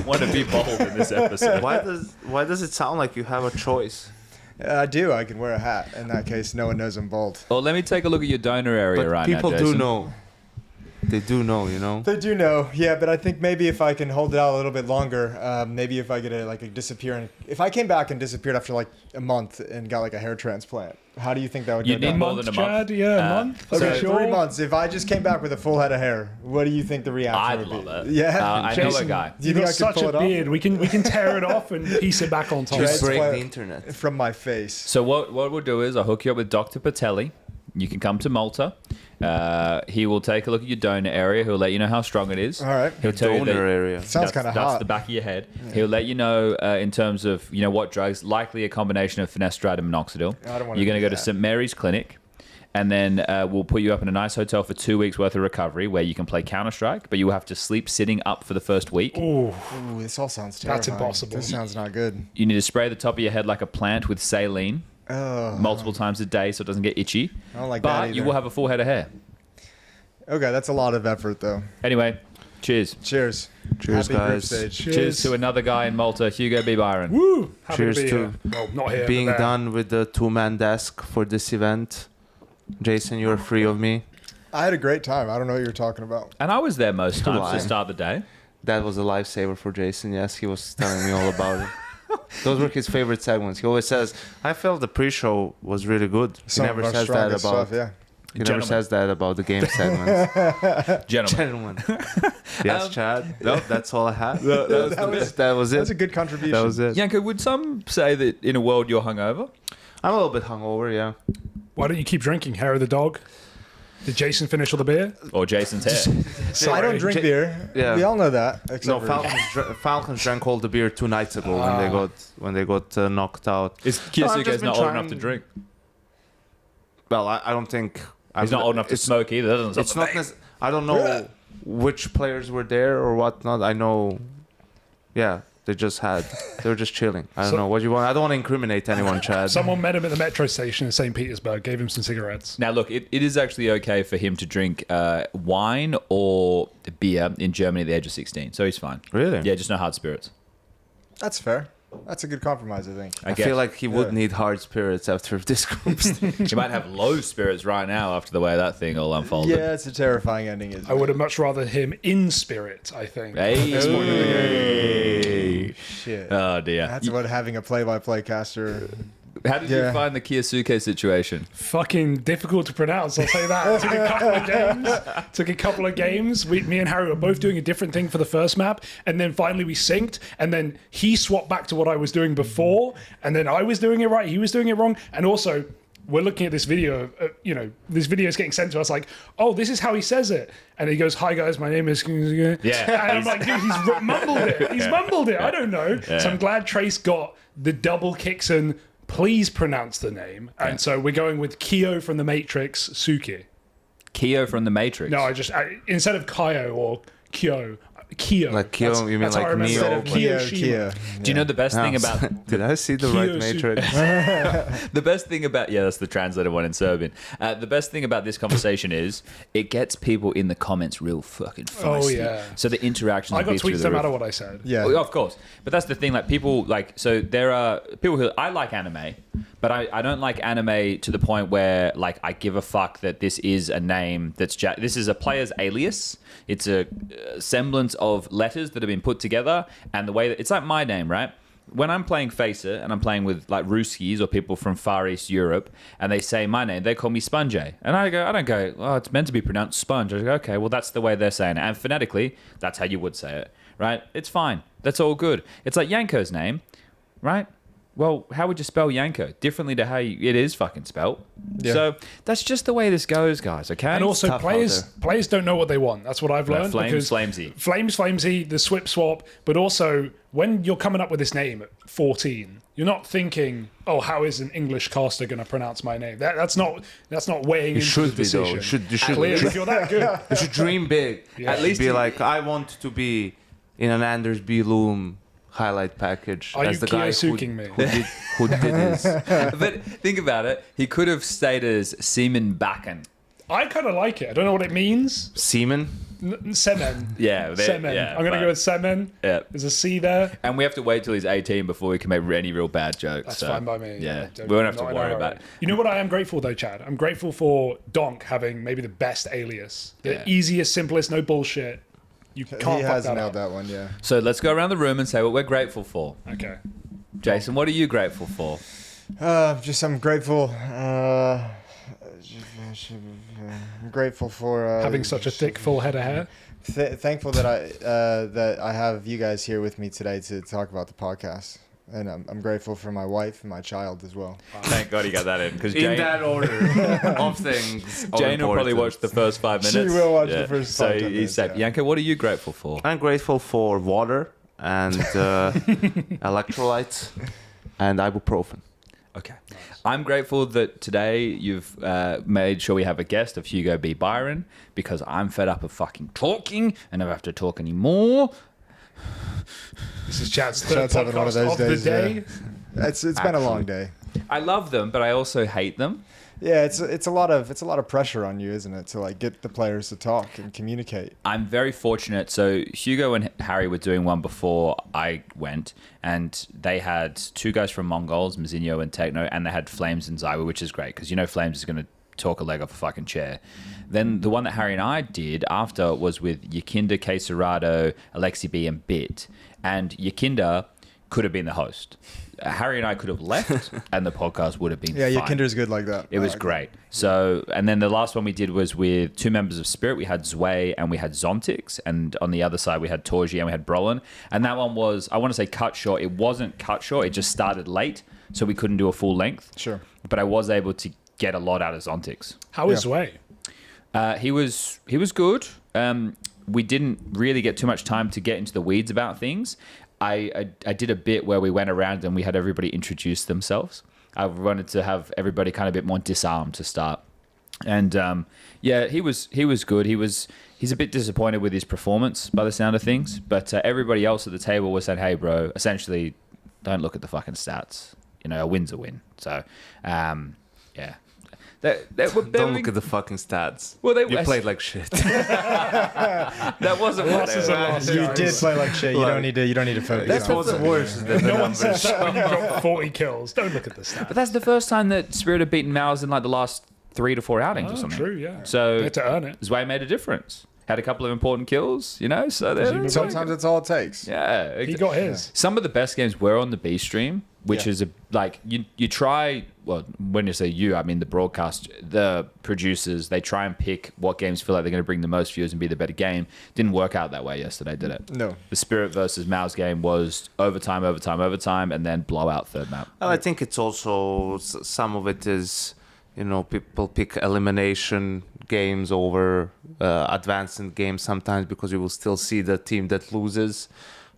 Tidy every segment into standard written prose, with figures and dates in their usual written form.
want to be bold in this episode. Why does it sound like you have a choice? I do. I can wear a hat. In that case, no one knows I'm bald. Well, let me take a look at your donor area right now, people Jason. do know. They do know, you know? They do know, yeah, but I think maybe if I can hold it out a little bit longer, maybe if I get a disappear, if I came back and disappeared after like a month and got like a hair transplant, how do you think that would go You'd need down? more than a month. Chad? Yeah, a month. Okay, Sure. 3 months. If I just came back with a full head of hair, what do you think the reaction I'd would be? love it. Yeah, I know a guy. Do you You've think got I could such pull a it off? beard. We can tear it off and piece it back on top. Just break Transplant the internet. from my face. So what we'll do is I'll hook you up with Dr. Patelli. You can come to Malta. He will take a look at your donor area. He'll let you know how strong it is. All right. He'll tell you that Donor area. Sounds kind of that's hot. the back of your head. Yeah. He'll let you know in terms of what drugs. Likely a combination of finasteride and minoxidil. I don't wanna You're going to do go to that. St. Mary's Clinic. And then we'll put you up in a nice hotel for 2 weeks worth of recovery where you can play Counter-Strike, but you will have to sleep sitting up for the first week. Ooh, Ooh, this all sounds terrifying. That's impossible. This sounds not good. You need to spray the top of your head like a plant with saline Oh, multiple times a day so it doesn't get itchy. I don't like But that either. you will have a full head of hair. Okay, that's a lot of effort though. Anyway, cheers. Cheers. Cheers, Happy group guys. stage. Cheers to another guy in Malta, Hugo B. Byron. Woo! Happy Cheers to be to here. Well, not here. Being but there. done with the two-man desk for this event. Jason, you're free of me. I had a great time. I don't know what you're talking about. And I was there most times Why? to start the day. That was a lifesaver for Jason. Yes, he was telling me all about it. Those were his favorite segments. He always says, "I felt the pre-show was really good." He Some never of our says that about. strongest stuff, yeah. He never Gentlemen. says that about the game segments. Gentlemen. Gentlemen. Yes, Chad. No, that's all I had. That was it. That's a good contribution. That was it. Yanko, would some say that in a world you're hungover? I'm a little bit hungover. Yeah. Why don't you keep drinking? Hair of the dog? Did Jason finish all the beer? Or Jason's hair? I don't drink J- beer. yeah. We all know that. Except No, for Falcons drank all the beer 2 nights ago when they got knocked out. Is I've Kyousuke just been not old trying- enough to drink? Well, I don't think He's not old enough to smoke either. That doesn't It's not. I don't know which players were there or whatnot. I know. Yeah, they were just chilling. I don't know what you want. I don't want to incriminate anyone, Chad. Someone met him at the metro station in St. Petersburg, gave him some cigarettes. Now, look, it is actually okay for him to drink wine or beer in Germany at the age of 16. So he's fine. Really? Yeah, just no hard spirits. That's fair. That's a good compromise, I think. I feel like he would need hard spirits after this group stage. He might have low spirits right now after the way that thing all unfolded. Yeah, it's a terrifying ending, isn't I would have much rather him in spirit, I think. Hey. That's more than the game. it? Shit. Oh, dear. That's what having a play-by-play caster. How did you find the kyousuke situation? Fucking difficult to pronounce, I'll say that. Took a couple of games. Me and Harry were both doing a different thing for the first map, and then finally we synced, and then he swapped back to what I was doing before, and then I was doing it right, he was doing it wrong, and also we're looking at this video, this video is getting sent to us like, oh, this is how he says it. And he goes, hi guys, my name is... Yeah. And I'm like, dude, he's mumbled it. He's mumbled it. I don't know. Yeah. So I'm glad Trace got the double kicks and please pronounce the name. And so we're going with Kyo from the Matrix, Suki. Kyo from the Matrix? No, instead of Kyo or Kyo, Kyo. Like Kyo, you mean that's how I like remember Neo? it. Kiyoshima. Kia. Do you know the best thing about... Did I see the right Kyousuke. Matrix? The best thing about... Yeah, that's the translated one in Serbian. The best thing about this conversation is it gets people in the comments real fucking feisty. Oh, yeah. So the interactions... I got be through tweets the no roof. matter what I said. Yeah. Well, of course. But that's the thing, like people like, so there are people who, I like anime, but I don't like anime to the point where like I give a fuck that this is a name that's, this is a player's alias. It's a semblance of letters that have been put together and the way that, it's like my name, right? When I'm playing Facer and I'm playing with like Ruskies or people from Far East Europe and they say my name, they call me SPUNJ. And I don't go, oh, it's meant to be pronounced sponge. I go, okay, well, that's the way they're saying it. And phonetically, that's how you would say it, right? It's fine. That's all good. It's like Yanko's name, right? Well, how would you spell Yanko? Differently to how it is fucking spelt. Yeah. So that's just the way this goes, guys, okay? And also, players don't know what they want. That's what I've learned. Flamesy. Flamesy, the swip swap. But also, when you're coming up with this name at 14, you're not thinking, oh, how is an English caster going to pronounce my name? That's not weighing into the decision. You should Clearly, if you're that good. You should dream big. Yeah. At least be like, I want to be in an Anders B. Loom highlight package. Are as you the guy who did this. But think about it. He could have stayed as Seaman Bakken. I kind of like it. I don't know what it means. Seaman? Semen. Yeah, Semen. yeah, I'm going to go with Semen. Yeah. There's a C there. And we have to wait till he's 18 before we can make any real bad jokes. That's so, fine by me. Yeah, I we won't have to not in a worry hurry. about it. You know what I am grateful though, Chad? I'm grateful for Donk having maybe the best alias. The Yeah. easiest, simplest, no bullshit. You can't He fuck has that nailed up. that one, yeah. So let's go around the room and say what we're grateful for. Okay. Jason, what are you grateful for? Just I'm grateful. I'm grateful for Having such a thick, full head of hair. Thankful that I have you guys here with me today to talk about the podcast, and I'm grateful for my wife and my child as well. Thank God you got that in. Because In Jane, that order of things. of Jane will probably importance. watch the first 5 She minutes. will watch the first so 5, 10 he's minutes, safe. yeah. Yanko, what are you grateful for? I'm grateful for water and electrolytes and ibuprofen. Okay. I'm grateful that today you've made sure we have a guest of Hugo B. Byron because I'm fed up of fucking talking and I don't have to talk anymore. This is Chad's third Chad's having one of podcast those of the days, day. It's been a long day. I love them, but I also hate them. Yeah, it's a lot of pressure on you, isn't it, to like get the players to talk and communicate. I'm very fortunate. So Hugo and Harry were doing one before I went, and they had 2 guys from Mongols, Mazinho and Techno, and they had Flames and Zywa, which is great because Flames is going to talk a leg off a fucking chair. Then the one that Harry and I did after was with Yakinda, Quesarado, Alexi B, and Bit, and Yakinda could have been the host. Harry and I could have left, and the podcast would have been Yeah, your fine. Kinder's good like that. It was great. So, and then the last one we did was with 2 members of Spirit. We had Zwei and we had Zontix. And on the other side, we had Torji and we had Brolin. And that one was, I want to say cut short. It wasn't cut short. It just started late. So we couldn't do a full length. Sure. But I was able to get a lot out of Zontix. How is Way? He was good. We didn't really get too much time to get into the weeds about things. I did a bit where we went around and we had everybody introduce themselves. I wanted to have everybody kind of a bit more disarmed to start. And yeah, he was good. He's a bit disappointed with his performance by the sound of things. But everybody else at the table was saying, "Hey, bro, essentially, don't look at the fucking stats. A win's a win." So yeah. Don't look at the fucking stats. Well, you played like shit. That wasn't what Losses they are were. losses. You did play like shit. You don't need to focus. That's on what's it. worse than the No one says numbers. that when you drop 40 kills. Don't look at the stats. But that's the first time that Spirit have beaten Mouse in like the last 3 to 4 outings or something. True, yeah. So They had to earn it. Zwei made a difference. Had a couple of important kills, so there. Sometimes that's all it takes. Yeah. He got his. Some of the best games were on the B stream, which Yeah. is you try. Well, when you say you, I mean the broadcast, the producers. They try and pick what games feel like they're going to bring the most views and be the better game. Didn't work out that way yesterday, did it? No. The Spirit versus Mouse game was overtime, and then blowout third map. Well, I think it's also some of it is, people pick elimination games over advancing games sometimes because you will still see the team that loses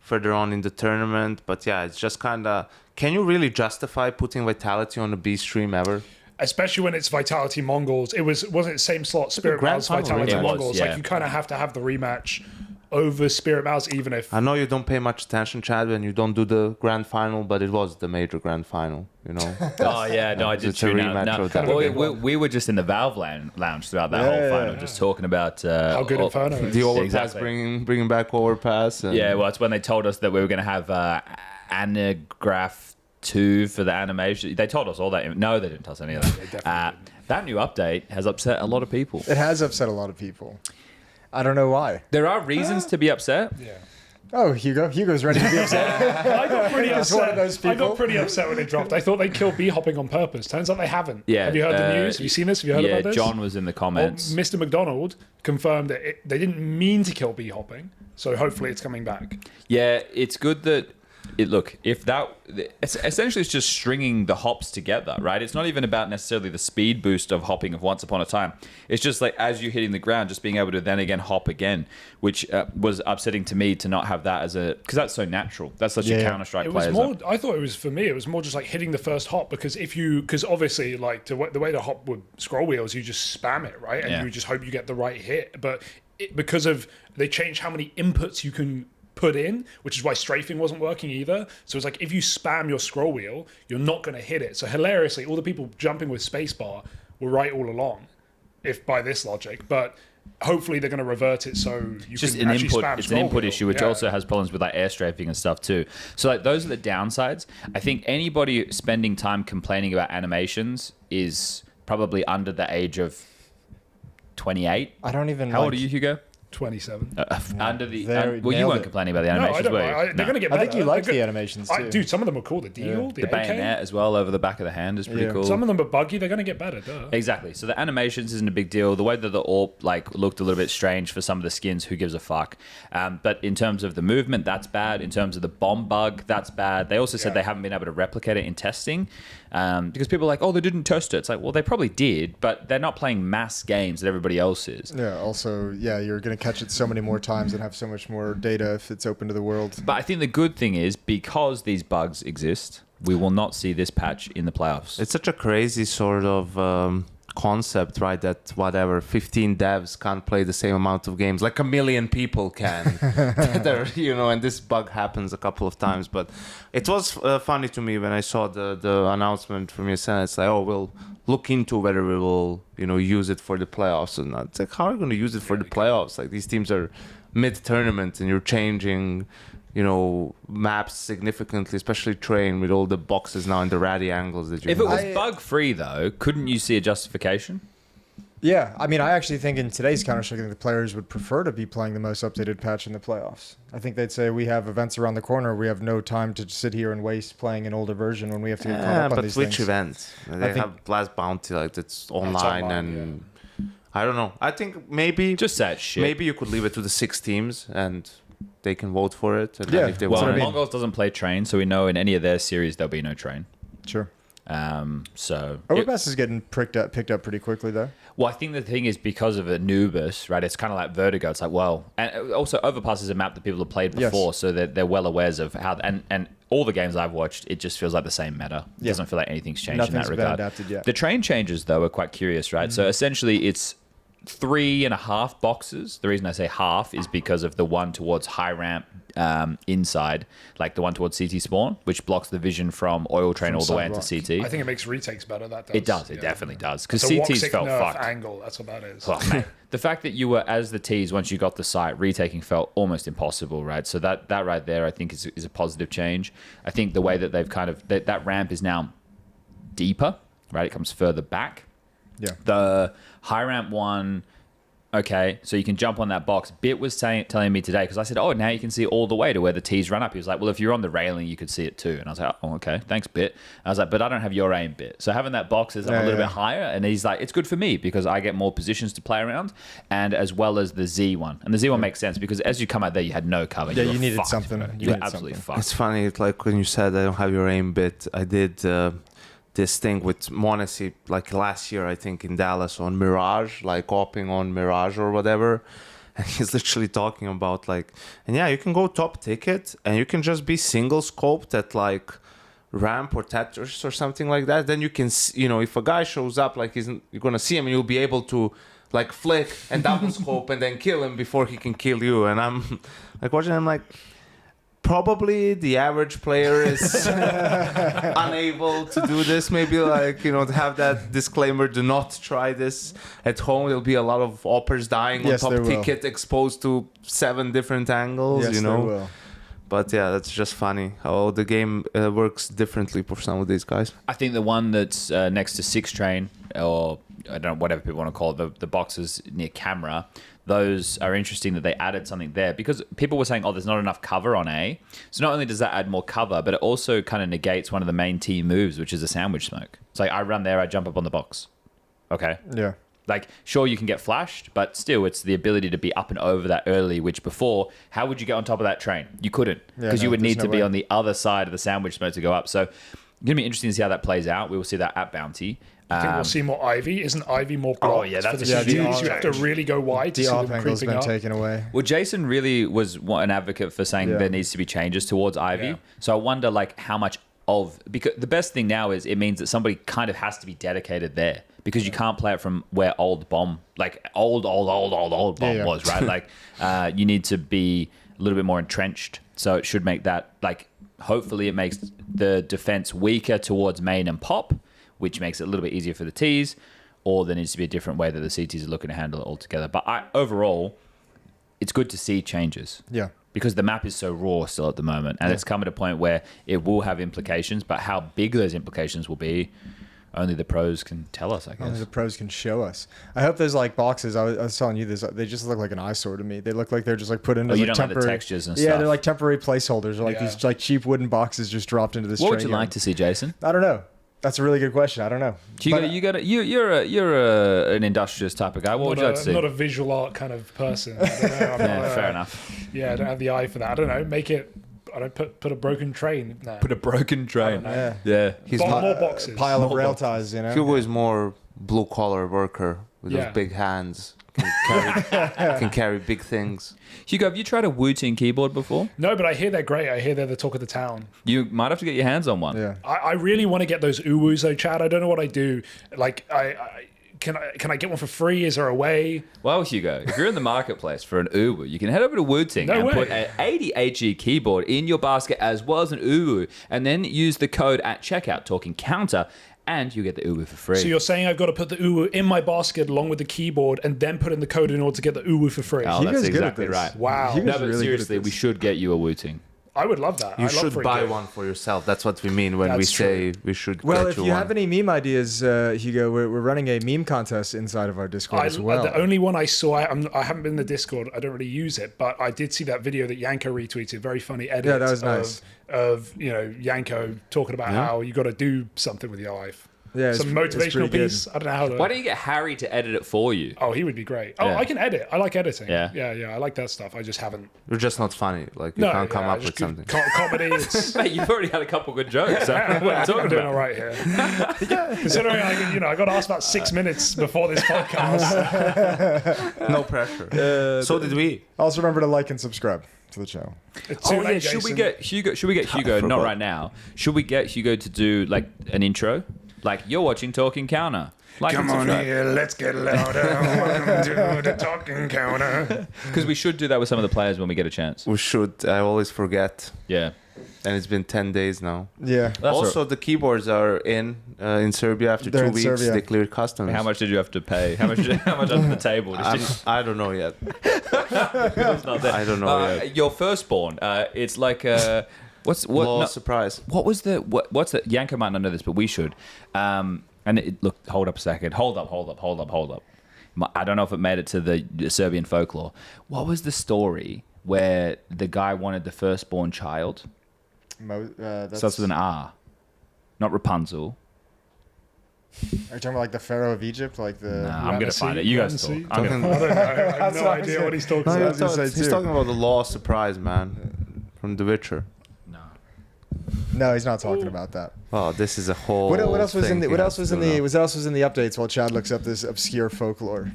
further on in the tournament. But yeah, it's just kind of, can you really justify putting Vitality on a B stream ever? Especially when it's Vitality Mongols. Wasn't it same slot, Spirit grand Mouse, final Vitality rematch. It was, Mongols. yeah. Like you kind of have to have the rematch over Spirit Mouse, even if I know you don't pay much attention, Chad, when you don't do the grand final, but it was the major grand final, Oh yeah, no, I did It's a tune out. rematch No, of that. well, we were just in the Valve lounge throughout that whole final, just talking about how good Inferno is. The overpass, Exactly. bringing back overpass. And Yeah, well, it's when they told us that we were going to have Anagraph 2 for the animation. They told us all that. No, they didn't tell us any of that. That new update has upset a lot of people. It has upset a lot of people. I don't know why. There are reasons to be upset. Yeah. Oh, Hugo's ready to be upset. I got pretty He's one of upset. those I people. got pretty upset when it dropped. I thought they killed B hopping on purpose. Turns out they haven't. Yeah, Have you heard the news? Have you seen this? Have you heard Yeah, about this? John was in the Well, comments. Mr. McDonald confirmed that they didn't mean to kill B hopping, so hopefully it's coming back. Yeah, it's good that essentially it's just stringing the hops together, right? It's not even about necessarily the speed boost of hopping of Once Upon a Time. It's just like as you're hitting the ground, just being able to then again hop again, which was upsetting to me to not have that because that's so natural. That's such a Counter-Strike It was player's more. I thought it was for me. It was more just like hitting the first hop because obviously like the way the hop would scroll wheels, you just spam it right, and Yeah. you just hope you get the right hit. But because of they changed how many inputs you can put in, which is why strafing wasn't working either. So it's like if you spam your scroll wheel, you're not going to hit it. So hilariously, all the people jumping with spacebar were right all along, if by this logic. But hopefully they're going to revert it so you Just can an actually input. spam It's an scroll input wheel. issue, which Yeah. also has problems with like air strafing and stuff too. So like those are the downsides. I think anybody spending time complaining about animations is probably under the age of 28. I don't even. How old are you, Hugo? 27. Under the There, well, you nailed weren't it. complaining about the No, I animations, don't. were you? They're No. going to get I better. think you like They're the good. animations too. Dude, some of them are cool. The deagle, the The AK. bayonet as well over the back of the hand is pretty Yeah. cool. Some of them are buggy. They're going to get better. Duh. Exactly. So the animations isn't a big deal. The way that the AWP like looked a little bit strange for some of the skins, who gives a fuck? But in terms of the movement, that's bad. In terms of the bomb bug, that's bad. They also said Yeah. they haven't been able to replicate it in testing because people are like, oh, they didn't test it. It's like, well, they probably did, but they're not playing mass games that everybody else is. Yeah. Also, yeah, you're gonna catch it so many more times and have so much more data if it's open to the world. But I think the good thing is because these bugs exist, we will not see this patch in the playoffs. It's such a crazy sort of concept, right? That whatever 15 devs can't play the same amount of games like a million people can. And this bug happens a couple of times. But it was funny to me when I saw the announcement from ESN. It's like, oh, we'll look into whether we will, use it for the playoffs or not. It's like, how are you going to use it for the playoffs? Like these teams are mid-tournament and you're changing maps significantly, especially train with all the boxes now and the ratty angles that you If it was I- bug free though, couldn't you see a justification? Yeah, I mean, I actually think in today's Counter-Strike, the players would prefer to be playing the most updated patch in the playoffs. I think they'd say we have events around the corner. We have no time to sit here and waste playing an older version when we have to get caught up on but these which things. events? They think- have Blast Bounty, like that's online, online, and I don't know. I think maybe Just that shit. maybe you could leave it to the 6 teams and they can vote for it. And Yeah, then if they well, Well, want what I mean. Mongols doesn't play train, so we know in any of their series there'll be no train. Sure. So Overpass is getting picked up pretty quickly, though. well, I think the thing is because of Anubis, right? It's kind of like Vertigo. It's like, well, and also Overpass is a map that people have played Yes. before, so they're well aware of how. And all the games I've watched, it just feels like the same meta. It Yeah. doesn't feel like anything's changed Nothing's in that been regard. adapted yet. The train changes though are quite curious, right? So essentially, it's 3.5 boxes. The reason I say half is because of the one towards high ramp inside, like the one towards CT spawn, which blocks the vision from oil train From all the way into Sidewalk. CT. I think it makes retakes better. That does. It does. It Yeah. definitely does. Because It's a CT's Woxic felt nerf fucked. angle. That's what that is. Oh, mate. The fact that you were as the T's once you got the site, retaking felt almost impossible, right? So that right there, I think is a positive change. I think the way that they've kind of that ramp is now deeper, right? It comes further back. Yeah. The high ramp one. Okay, so you can jump on that box. Bit was telling me today, because I said, oh, now you can see all the way to where the T's run up. He was like, well, if you're on the railing, you could see it too. And I was like, oh, okay, thanks, Bit. I was like, but I don't have your aim, Bit. So having that box is up a little bit higher. And he's like, it's good for me because I get more positions to play around, and as well as the Z one. And the Z one makes sense because as you come out there, you had no cover. Yeah, were you needed fucked, something. bro. You You were needed absolutely something. fucked. It's funny, it's like when you said I don't have your aim bit, I did this thing with Monesi like last year, I think, in Dallas on Mirage, like hopping on Mirage or whatever. And he's literally talking about like, and yeah, you can go top ticket and you can just be single scoped at like ramp or Tetris or something like that. Then you can, if a guy shows up, like you're gonna see him and you'll be able to like flick and double scope and then kill him before he can kill you. And I'm like watching him like, probably the average player is unable to do this. Maybe like, to have that disclaimer, do not try this at home. There'll be a lot of oppers dying Yes, on there top will. ticket exposed to 7 different angles, Yes, they will. But yeah, that's just funny how the game works differently for some of these guys. I think the one that's next to 6 train, or I don't know, whatever people want to call it, the boxes near camera, those are interesting that they added something there because people were saying, oh, there's not enough cover on A. So not only does that add more cover, but it also kind of negates one of the main team moves, which is a sandwich smoke. It's like I run there, I jump up on the box. Okay. Yeah. Like, sure, you can get flashed, but still, it's the ability to be up and over that early, which before, how would you get on top of that train? You couldn't, because you would there's need to no be way. on the other side of the sandwich smoke to go up. So, it's going to be interesting to see how that plays out. We will see that at Bounty. I think we'll see more Ivy. Isn't Ivy more blocked? Oh, yeah, that's for the a huge CTs? You have to really go wide to The see op them angle's creeping been up. taken away. Well, Jason really was an advocate for saying Yeah. there needs to be changes towards Ivy. Yeah. So I wonder, like, how much of... Because the best thing now is it means that somebody kind of has to be dedicated there because you can't play it from where old bomb, like old bomb Yeah. was, right? Like, you need to be a little bit more entrenched. So it should make that, like, hopefully it makes the defense weaker towards main and pop, which makes it a little bit easier for the T's. or there needs to be a different way that the CTs are looking to handle it altogether. But overall, it's good to see changes. Yeah. Because the map is so raw still at the moment, and it's come at a point where it will have implications, but how big those implications will be, only the pros can tell us, I guess. Only the pros can show us. I hope those like boxes. I was telling you this. They just look like an eyesore to me. They look like they're just like put into you like don't like the temporary textures and Yeah, stuff. they're like temporary placeholders, or like Yeah. these like cheap wooden boxes just dropped into this. What would train you like yard. to see, Jason? I don't know. That's a really good question. I don't know. You're an industrious type of guy. What would you like to see? I'm not a visual art kind of person. I don't know. Fair enough. Yeah, I don't have the eye for that. I don't know. Make it. I don't put a broken train. No. Put a broken train. Yeah. Yeah. He's More not. boxes. Pile of Small rail box. ties, you know. Hugo is more blue collar worker with Yeah. those big hands. Can carry big things. Hugo, have you tried a Wooting keyboard before? No, but I hear they're great. I hear they're the talk of the town. You might have to get your hands on one. Yeah. I really want to get those uwus though, Chad. I don't know what I do. Like, can I get one for free? Is there a way? Well, Hugo, if you're in the marketplace for an Uwu, you can head over to Wooting No and way. put an 80 HE keyboard in your basket as well as an Uwu, and then use the code at checkout, talking counter, and you get the Uwu for free. So you're saying I've got to put the uwu in my basket along with the keyboard and then put in the code in order to get the uwu for free? Oh, Hugo's that's good at exactly this. right. Wow. Hugo's No, but really good at seriously, this. we should get you a Wooting. I would love that. You I love should free buy gifts. one for yourself. That's what we mean when we That's say we should Well, get if you you one. have any meme ideas, Hugo, we're running a meme contest inside of our Discord as well. The only one I saw, I haven't been in the Discord. I don't really use it, but I did see that video that Yanko retweeted. Very funny edit. Yeah, that was nice. Of Yanko talking about how you got to do something with your life. Yeah, it's- Some it's motivational pretty good. piece. I don't know how to. Why don't you get Harry to edit it for you? Oh, he would be great. Oh, Yeah. I can edit. I like editing. Yeah. yeah. I like that stuff. I just haven't. You're just not funny. Like you No, can't come yeah, up just with something. Comedy. It's, Mate, you've already had a couple good jokes. So what are you I'm talking doing about? all right here. Considering I got asked about 6 minutes before this podcast. No pressure. So did we. Also, remember to like and subscribe to the channel. It's too Oh yeah, late, should we Jason. get Hugo? Should we get Hugo? Not right now. Should we get Hugo to do like an intro? Like you're watching Talking Counter. Like Come on here, let's get louder. Welcome to the talking counter. Because we should do that with some of the players when we get a chance. We should. I always forget. Yeah. And it's been 10 days now. Yeah. That's also, the keyboards are in Serbia after They're 2 in weeks. Serbia. They cleared customs. How much did you have to pay? How much under the table? I don't know yet. It's not there. I don't know yet. Your firstborn. It's like what's what? Law no, surprise. what was the what's the Yanko might not know this, but we should. Look, hold up a second. Hold up. I don't know if it made it to the Serbian folklore. What was the story where the guy wanted the firstborn child? That's, Starts with an R, not Rapunzel. Are you talking about like the Pharaoh of Egypt? Like the. Nah, I'm gonna find it. You guys talk. Ramesses? I'm gonna I don't know. I have That's no what I'm idea saying. what he's talking No, I about. was gonna say he's too. talking about the law surprise, man, from The Witcher. No, he's not talking about that. Oh, this is a whole. What else was thing in the? he What has else was to in do the? now. What else was in the updates while Chad looks up this obscure folklore?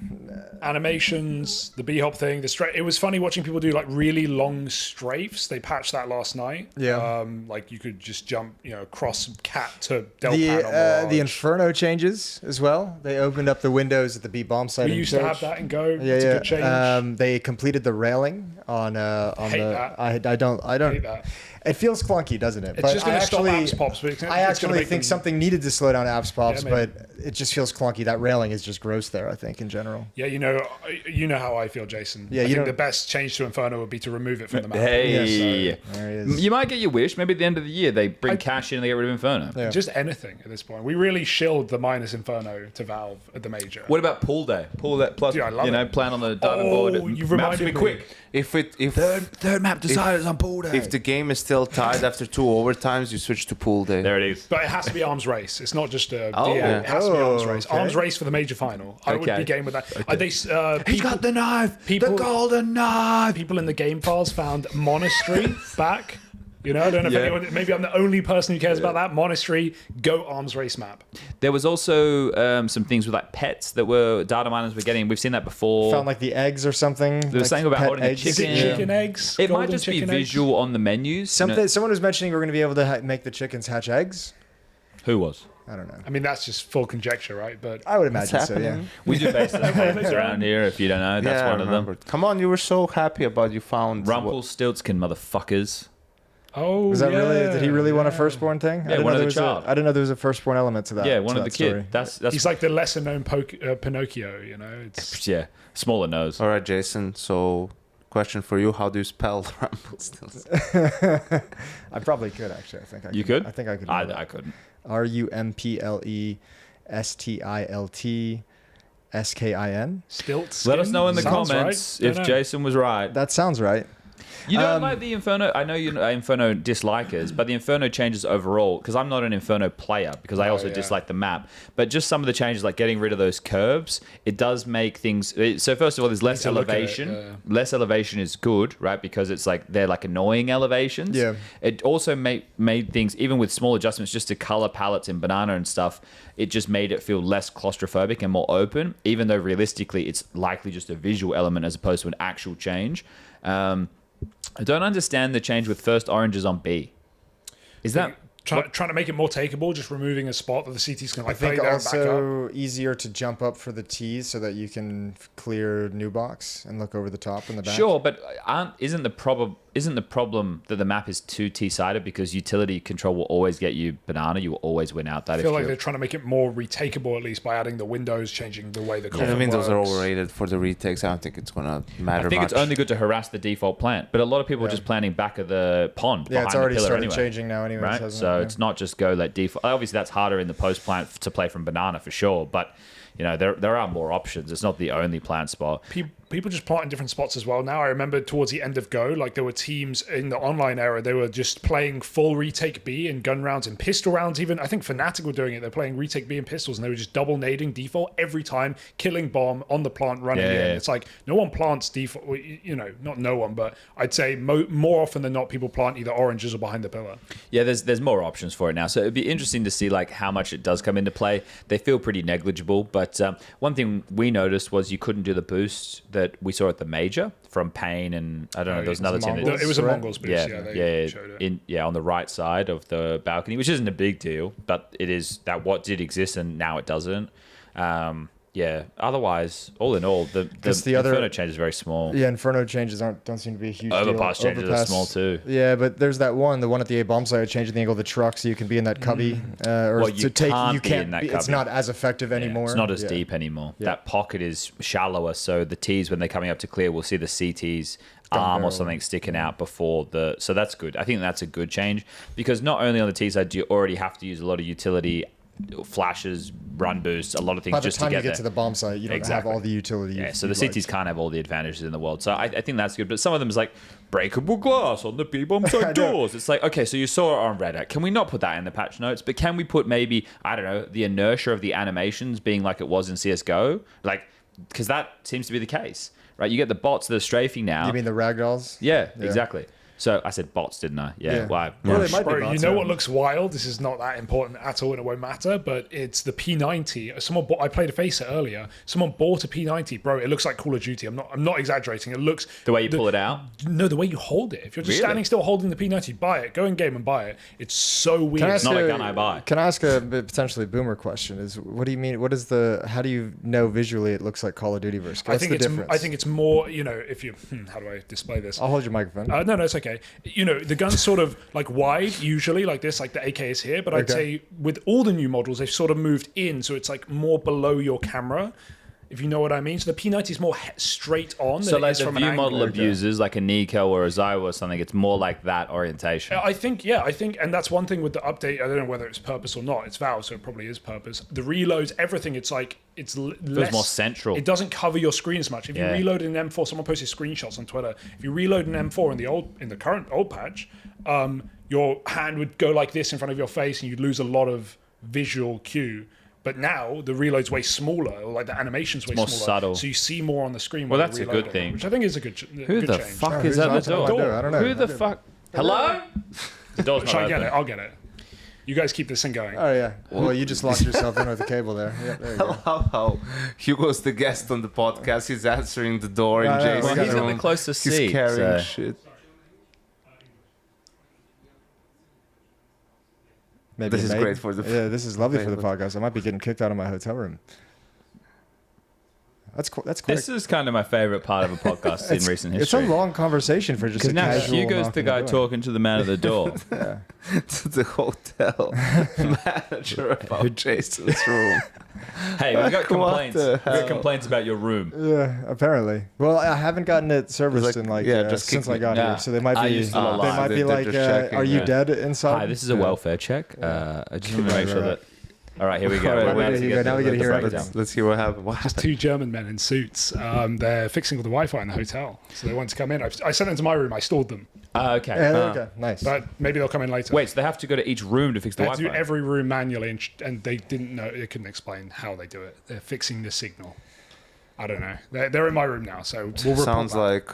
Animations, the B-hop thing, it was funny watching people do like really long strafes. They patched that last night. Yeah. Like you could just jump, across Cat to Delpan on The Mirage. Inferno changes as well. They opened up the windows at the B bomb site. We in used to Church. have that in Go. Yeah, It's yeah. a good change. They completed the railing on Hate the. that. I don't. Hate that. It feels clunky, doesn't it? It's just going to stop apps pops. But it's I gonna actually make think them- something needed to slow down apps pops, Yeah, but it just feels clunky. That railing is just gross there. I think in general. Yeah, you know how I feel, Jason. Yeah, I you think don't- the best change to Inferno would be to remove it from the map. Hey, There he is. you might get your wish. Maybe at the end of the year they bring cash in and they get rid of Inferno. Yeah. Just anything at this point. We really shilled the minus Inferno to Valve at the major. What about pool day? Pool day plus, Dude, I love it. plan on the diamond Oh, board. you've Maps reminded be me. quick. If Third map decided on pool day. if the game is still tied after 2 overtimes, you switch to pool day. There it is. But it has to be arms race. It's not just a Oh. DM. Yeah. It has to be arms Oh, race. okay. Arms race for the major final. I would Okay. be game with that. He's got the knife. people- the golden knife. People in the game files found Monastery back. I don't know if Yeah. anyone. Maybe I'm the only person who cares about that. Monastery, go arms race map. There was also some things with like pets that were data miners were getting. We've seen that before. Found like the eggs or something. There was like something about pet holding a eggs. Is chicken. it chicken eggs? It might Golden just be chicken eggs? visual on the menus. Someone was mentioning we're going to be able to make the chickens hatch eggs. Who was? I don't know. I mean, that's just full conjecture, right? But I would What's imagine so. Yeah. happening? We do base games around here. If you don't know, that's Yeah, I one of them. remembered. Come on, you were so happy about you found Rumpelstiltskin, motherfuckers. Oh, Was that yeah, really? Did he really want a firstborn thing? Yeah, one of the child. I didn't know there was a firstborn element to that. Yeah, one to of the that story. kid. That's He's like the lesser known Pinocchio, you know. It's yeah, smaller nose. All right, Jason. So, question for you: how do you spell Rumpelstiltskin? I probably could actually. I think I You could? I think I could. I couldn't. RUMPLESTILTSKIN. Stilt. Let us know in the Sounds comments right. if Don't know. Jason was right. That sounds right. You don't like the Inferno? I know you're Inferno dislikers, but the Inferno changes overall, because I'm not an Inferno player, because I also yeah. dislike the map. But just some of the changes, like getting rid of those curves, it does make things... So first of all, there's less to look at it, elevation. yeah. Less elevation is good, right? Because it's like, they're like annoying elevations. Yeah. It also made things, even with small adjustments, just to color palettes in Banana and stuff, it just made it feel less claustrophobic and more open, even though realistically it's likely just a visual element as opposed to an actual change. I don't understand the change with first oranges on B. Is that... Trying to make it more takeable, just removing a spot that the CTs can I like play think there and back up. also easier to jump up for the T's so that you can clear new box and look over the top and the back. Sure, but isn't the problem that the map is too T-sided, because utility control will always get you Banana, you will always win out that. I feel like they're trying to make it more retakeable, at least by adding the windows, changing the way the coffin Windows are works. overrated for the retakes. I don't think it's gonna matter I think much. it's only good to harass the default plant, but a lot of people are just planting back of the pond Yeah, behind it's the already pillar started anyway. changing now anyways, Right? hasn't So it? it's not just go like default. Obviously, that's harder in the post plant to play from Banana for sure, but you know there are more options. It's not the only plant spot. People just plant in different spots as well now. I remember towards the end of Go, like there were teams in the online era, they were just playing full retake B and gun rounds and pistol rounds even. I think Fnatic were doing it. They're playing retake B and pistols, and they were just double nading default every time, killing bomb on the plant, running in. Yeah. It's like no one plants default, you know, not no one, but I'd say more often than not, people plant either oranges or behind the pillar. Yeah, there's more options for it now. So it'd be interesting to see like how much it does come into play. They feel pretty negligible, but one thing we noticed was you couldn't do the boost that we saw at the major from Pain, and I don't know, there was another team that Mongols? It was a Right. Mongols boost. They showed it. on the right side of the balcony, which isn't a big deal, but it is that what did exist and now it doesn't. Otherwise, all in all, the other- Inferno change is very small. Yeah, Inferno changes don't seem to be a huge Overpass deal. changes are small too. Yeah, but there's the one at the A bomb site, changing the angle of the truck so you can be in that cubby. Or Well, you can't be in that It's cubby. not as effective Yeah, anymore. it's not as Yeah. deep anymore. That pocket is shallower, so the T's, when they're coming up to clear, we'll see the CT's arm or barrel. something sticking out before the... So that's good. I think that's a good change, because not only on the T side do you already have to use a lot of utility, flashes, run boosts, a lot of things By the just to time get you get there. to the bomb site, you don't Exactly. have all the utility. Yeah, so the you'd like. CTs can't have all the advantages in the world. So I think that's good. But some of them is like breakable glass on the B-bomb I side know. doors. It's like, okay, so you saw it on Reddit. Can we not put that in the patch notes? But can we put maybe, I don't know, the inertia of the animations being like it was in CSGO? Like, because that seems to be the case, right? You get the bots that are strafing now. You mean the ragdolls? Yeah, exactly. So I said bots, didn't I? Yeah. Yeah. Well, Well, they might be Bro, you bots, know yeah. what looks wild? This is not that important at all, and it won't matter. But it's the P90. I played a Facer earlier. Someone bought a P90, bro. It looks like Call of Duty. I'm not exaggerating. It looks the way you pull it out. No, the way you hold it. If you're just Really? standing still holding the P90, buy it. Go in game and buy it. It's so weird. Can I It's ask not a gun I buy. Can I ask a potentially boomer question? What do you mean? How do you know visually it looks like Call of Duty versus? What's the difference? I think it's more. You know, if you how do I display this? I'll hold your microphone. No, it's okay. You know, the gun's sort of like wide usually, like this, like the AK is here. But I'd Okay. say with all the new models, they've sort of moved in, so it's like more below your camera, if you know what I mean. So the P90 is more straight on. So than it like is the from an view angle. model abusers, like a Nico or a Zywa or something, it's more like that orientation. I think, and that's one thing with the update. I don't know whether it's purpose or not. It's Valve, so it probably is purpose. The reloads, everything, it's like it's less more central. It doesn't cover your screen as much. If you Yeah. reload an M4, someone posted screenshots on Twitter. If you reload an M4 in the current old patch, your hand would go like this in front of your face, and you'd lose a lot of visual cue. But now the reload's way smaller, or like the animation's way more smaller, subtle. so you see more on the screen. Well, when that's you're a good reloading, thing. which I think is a good. Who good the change. fuck who's is at the knocking on my door? door? I don't know. Who the fuck? Hello? The door's not Shall I get open. it? I'll get it. You guys keep this thing going. Oh yeah. Well, you just locked yourself in with the cable there. Yeah, there you go. How Hugo's the guest on the podcast. He's answering the door in I know, Jason's Well, he's got in room. the closest He's seat. carrying so- shit. Maybe This a is maid. great for the- Yeah, this is lovely for the Facebook. podcast. I might be getting kicked out of my hotel room. That's quick. This is kind of my favorite part of a podcast in recent It's a history. long conversation for just a Because now casual Hugo's the knocking guy door. talking to the man at the door. To the hotel manager about Jason's room. Hey, we've got complaints. the We've got hell? complaints about your room. Yeah, apparently. Well, I haven't gotten it serviced in just since kick I me. got Yeah. here, so they might Are be you still they alive? might be They're like, just checking, are you yeah. dead inside? Hi, this is a welfare check. I just want to Right, make sure right. that. All right, here we go. All right, We're about here to you get go. Now we get to the hear breakdown. everything. Let's hear what happened. What Just happened? 2 German men in suits. They're fixing all the Wi-Fi in the hotel, so they want to come in. I sent them to my room. I stored them, Okay. Yeah, okay, nice. but maybe they'll come in later. Wait, so they have to go to each room to fix the They have to do Wi-Fi? every room manually, and they didn't know. They couldn't explain how they do it. They're fixing the signal. I don't know. They're in my room now, so we'll report Sounds that. like,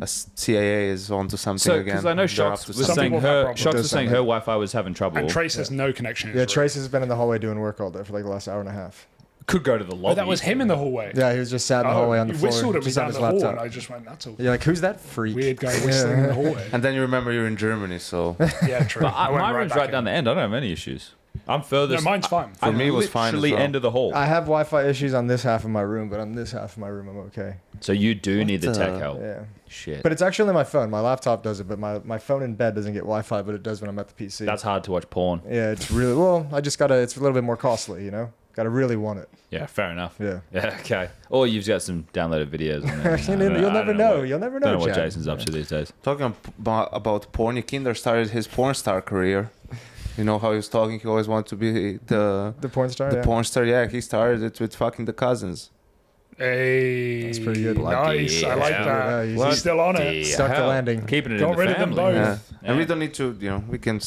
CIA is onto something So, again. because I know They're Shox up to was Some saying people have her problems. Shox Does was saying sound her like- Wi-Fi was having trouble. And Trace has no connection. in Yeah, his room. Trace has been in the hallway doing work all day for like the last hour and a half. Could go to the lobby. Oh, that was him in the hallway. Yeah, he was just sat in the hallway on the you floor, whistled at me just on down his the hall, and laptop. I just went, "That's a You're like, who's that freak? weird guy whistling in the hallway." And then you remember you're in Germany, so Yeah, true. But I went my room's back right in. down the end. I don't have any issues. I'm furthest. No, mine's fine. For me, it was fine as Literally well. end of the hall. I have Wi-Fi issues on this half of my room, but on this half of my room, I'm okay. So you do need the tech the- help. Yeah. Shit. But it's actually only my phone. My laptop does it, but my phone in bed doesn't get Wi-Fi, but it does when I'm at the PC. That's hard to watch porn. Yeah, it's really, well, I just gotta, it's a little bit more costly, you know? Gotta really want it. Yeah, fair enough. Yeah. Yeah, okay. Or you've got some downloaded videos. On there. You'll never know. You'll never know, Don't know what Chad. Jason's up to these days. talking about porn, Kinder started his porn star career. You know how he was talking, he always wanted to be the The porn star, yeah. porn star. Yeah, he started it with fucking the cousins. Hey, That's pretty good. Nice, I like Bloody that. hell. He's still on it. Bloody Stuck the hell. landing. Keeping it Got in the rid of them family. both. Yeah. Yeah. And we don't need to, we can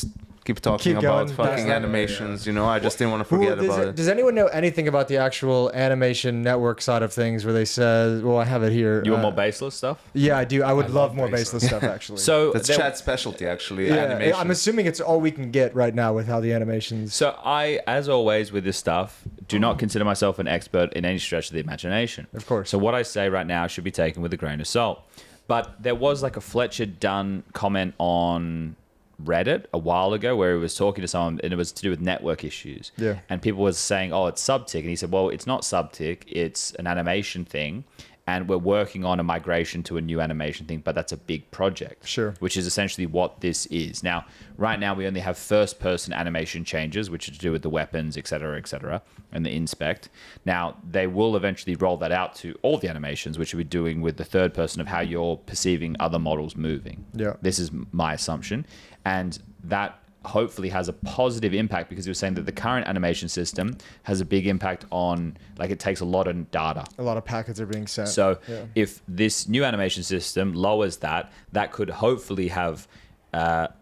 keep talking Keep about going fucking past that. animations, I just didn't want to forget does, about it. does anyone know anything about the actual animation network side of things where they said, well, I have it here. You want more baseless stuff? Yeah, I do. I would I love love more baseless. baseless stuff, actually. So That's there- Chad's specialty, actually, yeah, animation. I'm assuming it's all we can get right now with how the animations. So I, as always with this stuff, do not consider myself an expert in any stretch of the imagination. Of course. So what I say right now should be taken with a grain of salt. But there was like a Fletcher Dunn comment on Reddit a while ago where he was talking to someone and it was to do with network issues. Yeah. And people was saying, oh, it's subtick. And he said, well, it's not subtick. It's an animation thing. And we're working on a migration to a new animation thing, but that's a big project. Sure. Which is essentially what this is. Now, right now, we only have first-person animation changes, which are to do with the weapons, et cetera, and the inspect. Now, they will eventually roll that out to all the animations, which we're doing with the third person of how you're perceiving other models moving. Yeah. This is my assumption. And that hopefully has a positive impact because he was saying that the current animation system has a big impact on, like, it takes a lot of data. A lot of packets are being sent. So yeah. if this new animation system lowers that, that could hopefully have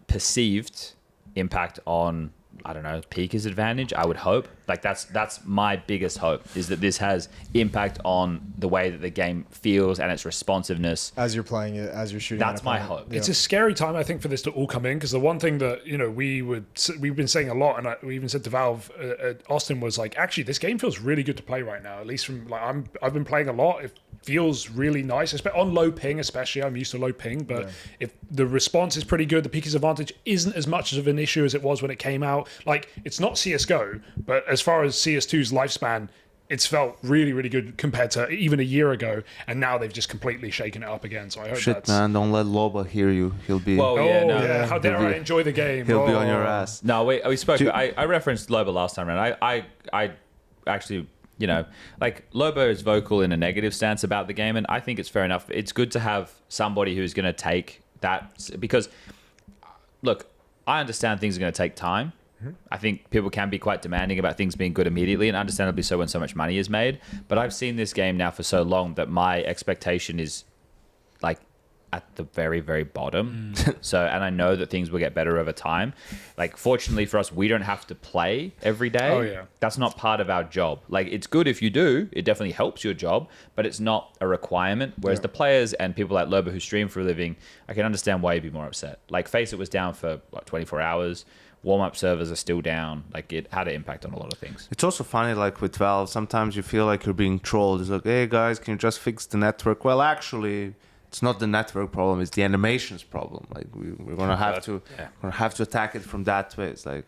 perceived impact on, I don't know, Pika's advantage, I would hope. Like that's my biggest hope, is that this has impact on the way that the game feels and its responsiveness. As you're playing it, as you're shooting. That's an my opponent. hope. Yeah. It's a scary time, I think, for this to all come in because the one thing that we've been saying a lot, and we even said to Valve at Austin was like, actually, this game feels really good to play right now. At least from like I've been playing a lot. It feels really nice, on low ping especially. I'm used to low ping, but if the response is pretty good, the Pika's advantage isn't as much of an issue as it was when it came out. Like it's not CS:GO, but as far as CS2's lifespan, it's felt really, really good compared to even a year ago, and now they've just completely shaken it up again. So I hope Shit, that's... man, don't let Loba hear you. He'll be Well, Oh, yeah, no. yeah. How dare He'll I be- enjoy the game? he'll be on Oh. your ass. No, we spoke. I referenced Lobo last time around. I actually, like Lobo is vocal in a negative stance about the game, and I think it's fair enough. It's good to have somebody who's going to take that, because, look, I understand things are going to take time. I think people can be quite demanding about things being good immediately, and understandably so when so much money is made. But I've seen this game now for so long that my expectation is like at the very, very bottom. So, and I know that things will get better over time. Like, fortunately for us, we don't have to play every day. Oh, yeah. That's not part of our job. Like, it's good if you do. It definitely helps your job, but it's not a requirement. Whereas the players and people like Lobo who stream for a living, I can understand why you'd be more upset. Like, Face It was down for, 24 hours. Warm-up servers are still down. Like, it had an impact on a lot of things. It's also funny, like with Valve, sometimes you feel like you're being trolled. It's like, hey guys, can you just fix the network? Well, actually, it's not the network problem; it's the animations problem. Like we're gonna have to attack it from that way. It's like,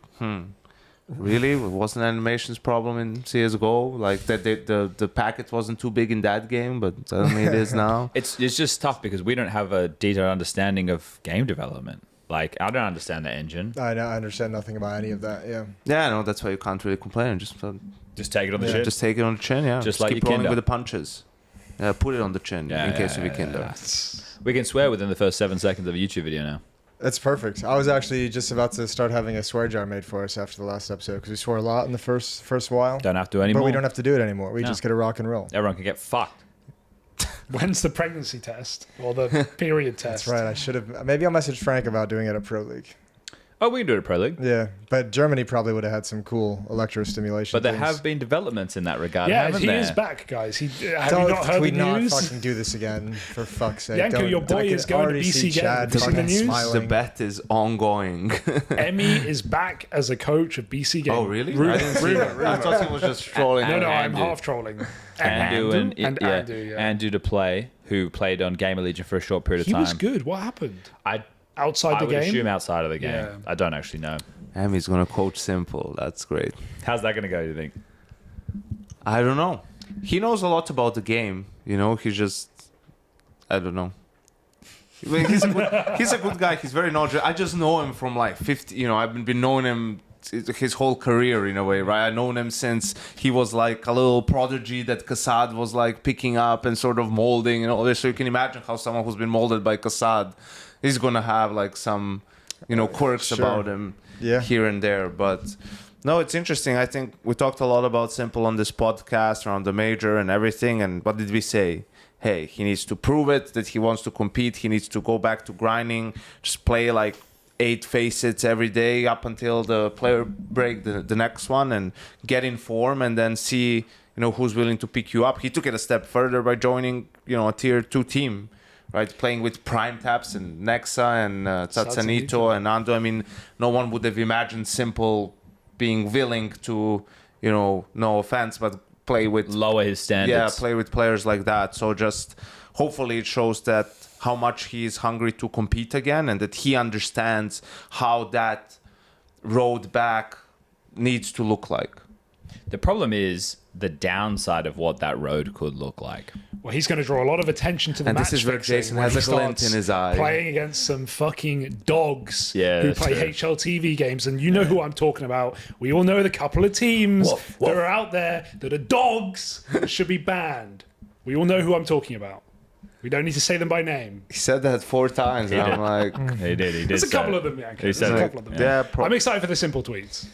Really? It wasn't animations problem in CSGO? Like that the packet wasn't too big in that game, but suddenly it is now? It's just tough because we don't have a detailed understanding of game development. Like, I don't understand the engine. I know. I understand nothing about any of that. Yeah. Yeah, no, that's why you can't really complain. Just Just take it on the chin. just take it on the chin, yeah. Just like keep your rolling kinder. with the punches. Put it on the chin in case of your kinder. We can swear within the first 7 seconds of a YouTube video now. That's perfect. I was actually just about to start having a swear jar made for us after the last episode because we swore a lot in the first while. Don't have to anymore. But we don't have to do it anymore. We No. just get a rock and roll. Everyone can get fucked. When's the pregnancy test or the period test? That's right. I should have. Maybe I'll message Frank about doing it at Pro League. Oh, we can do it at Pro League. Yeah, but Germany probably would have had some cool electrostimulation. But there things. have been developments in that regard, Yeah, haven't he there? is back, guys. Have you Don't not heard the we not news? fucking do this again, for fuck's sake. Yanko, Don't- your boy I can is going to already see BC.GAME. Chad Have you seen the fucking news? smiling. The bet is ongoing. Emmy is back as a coach of BC.GAME. Oh, really? Rumor, I didn't see rumor, that. I rumor. thought he was just trolling. No, I'm Andu. half trolling. Andu and Andu, yeah. Andu to play, who played on Gamer Legion for a short period of He time. was good. What happened? I Outside the would game? assume outside of the game. Yeah. I don't actually know. Emmy's gonna coach s1mple. That's great. How's that going to go, do you think? I don't know. He knows a lot about the game. You know, he's just, I don't know. Well, he's a good guy. He's very knowledgeable. I just know him from like 50. You know, I've been knowing him his whole career in a way, right? I've known him since he was like a little prodigy that Kassad was like picking up and sort of molding and all this. So you can imagine how someone who's been molded by Kassad is gonna have like some, you know, quirks Sure. about him Yeah. here and there. But no, it's interesting. I think we talked a lot about s1mple on this podcast around the major and everything. And what did we say? Hey, he needs to prove it that he wants to compete. He needs to go back to grinding, just play like 8 facets every day up until the player break, the next one, and get in form and then see, you know, who's willing to pick you up. He took it a step further by joining, you know, a tier 2 team, right? Playing with Prime Taps and Nexa and Tzatsanito and Ando. I mean, no one would have imagined s1mple being willing to, you know, no offense, but play with Lower his standards. yeah, play with players like that. So just hopefully it shows that how much he is hungry to compete again and that he understands how that road back needs to look like. The problem is the downside of what that road could look like. Well, he's going to draw a lot of attention to the And match this is where fixing Jason when has he a glint starts in his eye. Playing against some fucking dogs Yeah, who that's play true. HLTV games. And you know who I'm talking about. We all know the couple of teams that are out there that are dogs that should be banned. We all know who I'm talking about. We don't need to say them by name. He said that 4 times and I'm like, He did. There's a say couple it. of them, Yanko. He There's said a it. couple of them. yeah, I'm excited for the s1mple tweets.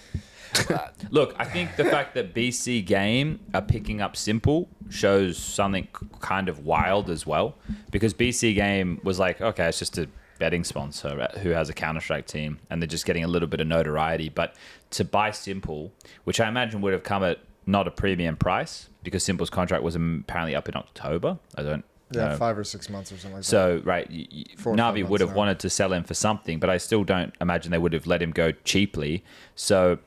Look, I think the fact that BC.GAME are picking up s1mple shows something kind of wild as well. Because BC.GAME was like, okay, it's just a betting sponsor who has a Counter-Strike team, and they're just getting a little bit of notoriety. But to buy s1mple, which I imagine would have come at not a premium price, because s1mple's contract was apparently up in October. I don't Yeah, know. 5 or 6 months or something like that. So, right, 4 or 5 Navi would have months now. wanted to sell him for something, but I still don't imagine they would have let him go cheaply. So,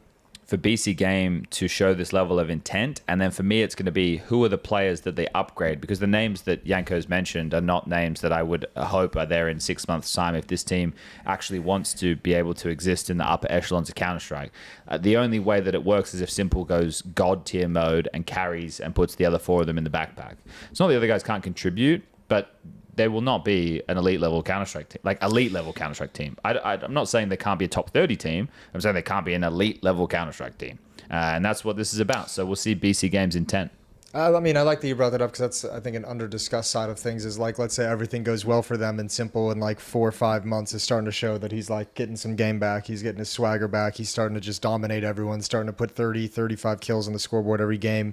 for BC.GAME to show this level of intent, and then for me, it's going to be who are the players that they upgrade, because the names that Yanko's mentioned are not names that I would hope are there in 6 months' time if this team actually wants to be able to exist in the upper echelons of Counter-Strike. The only way that it works is if s1mple goes god tier mode and carries and puts the other 4 of them in the backpack. It's not the other guys can't contribute, but there will not be an elite level Counter-Strike team, like elite level Counter-Strike team. I'm not saying there can't be a top 30 team. I'm saying there can't be an elite level Counter-Strike team. And that's what this is about. So we'll see BC.GAME's intent. I mean, I like that you brought that up because that's, I think, an under-discussed side of things is like, let's say everything goes well for them and s1mple in like 4 or 5 months is starting to show that he's like getting some game back. He's getting his swagger back. He's starting to just dominate everyone, starting to put 30, 35 kills on the scoreboard every game,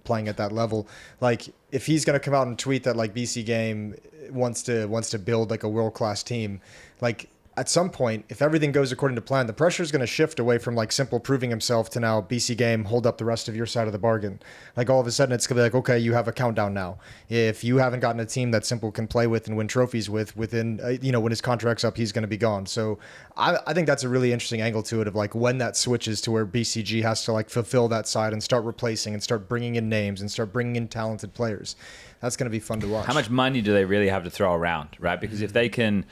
playing at that level. Like, if he's going to come out and tweet that like BC.GAME wants to build like a world-class team, like, at some point, if everything goes according to plan, the pressure is going to shift away from like s1mple proving himself to now BC.GAME hold up the rest of your side of the bargain. Like all of a sudden, it's going to be like, okay, you have a countdown now. If you haven't gotten a team that s1mple can play with and win trophies with within, when his contract's up, he's going to be gone. So I think that's a really interesting angle to it of like when that switches to where BCG has to like fulfill that side and start replacing and start bringing in names and start bringing in talented players. that's going to be fun to watch. How much money do they really have to throw around, right? Because if they can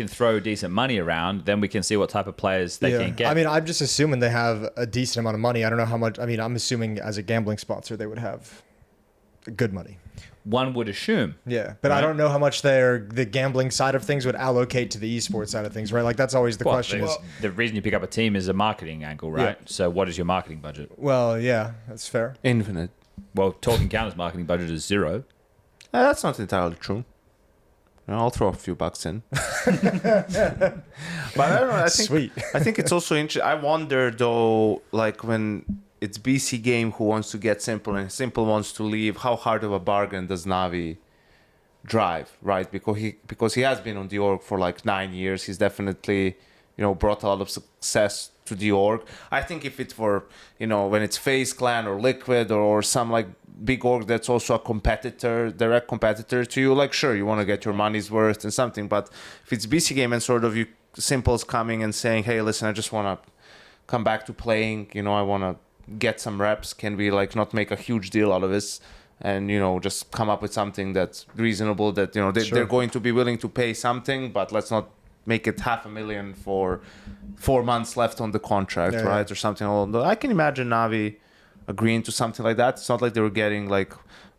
throw decent money around, then we can see what type of players they can get. I mean, I'm just assuming they have a decent amount of money. I don't know how much. I mean, I'm assuming as a gambling sponsor, they would have good money. One would assume. Yeah, but I don't know how much the gambling side of things would allocate to the esports side of things, right? Like that's always the question is. The reason you pick up a team is a marketing angle, right? Yeah. So what is your marketing budget? Well, yeah, that's fair. Infinite. Well, Talking Counter's marketing budget is 0. That's not entirely true. I'll throw a few bucks in. But I don't know. Sweet. I think it's also interesting. I wonder though, like when it's BC.GAME who wants to get s1mple and s1mple wants to leave, how hard of a bargain does Navi drive, right? Because he has been on the org for like 9 years. He's definitely, brought a lot of success to the org. I think if it's for, when it's FaZe Clan or Liquid or some like big org that's also a competitor, direct competitor to you, like sure, you want to get your money's worth and something. But if it's BC.GAME and sort of s1mple's coming and saying, hey, listen, I just want to come back to playing, I want to get some reps, can we like not make a huge deal out of this and just come up with something that's reasonable, that they're going to be willing to pay something, but let's not make it $500,000 for 4 months left on the contract, right? Or something along those. I can imagine Navi agreeing to something like that. It's not like they were getting like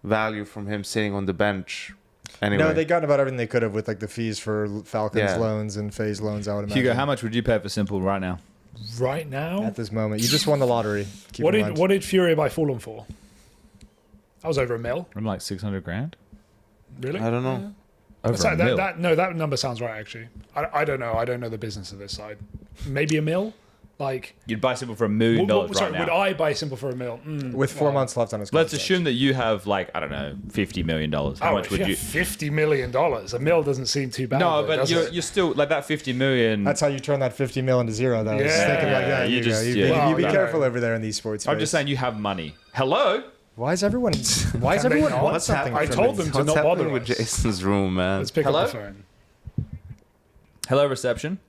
value from him sitting on the bench. Anyway. No, they got about everything they could have with like the fees for Falcons loans and FaZe loans, I would imagine. Hugo, how much would you pay for s1mple right now? Right now? At this moment. You just won the lottery. What did Fury buy Fallen for? That was over $1 million. I'm like 600 grand. Really? I don't know. Over $1 million. That number sounds right, actually. I don't know. I don't know the business of this side. Maybe $1 million? Like you'd buy s1mple for $1 million right now. Would I buy s1mple for $1 million? With 4 months left on his contract. Let's assume that you have like, I don't know, $50 million. How much would you? $50 million. $1 million doesn't seem too bad. No, but you're still like that $50 million. That's how you turn that $50 million into zero, though. Yeah. Thinking like that. You just- You be careful over there in these sports. I'm just saying you have money. Hello? Why is everyone want something? I told them to What's not bother happening with us. Jason's room, man? Let's pick Hello? up the phone. Hello, reception.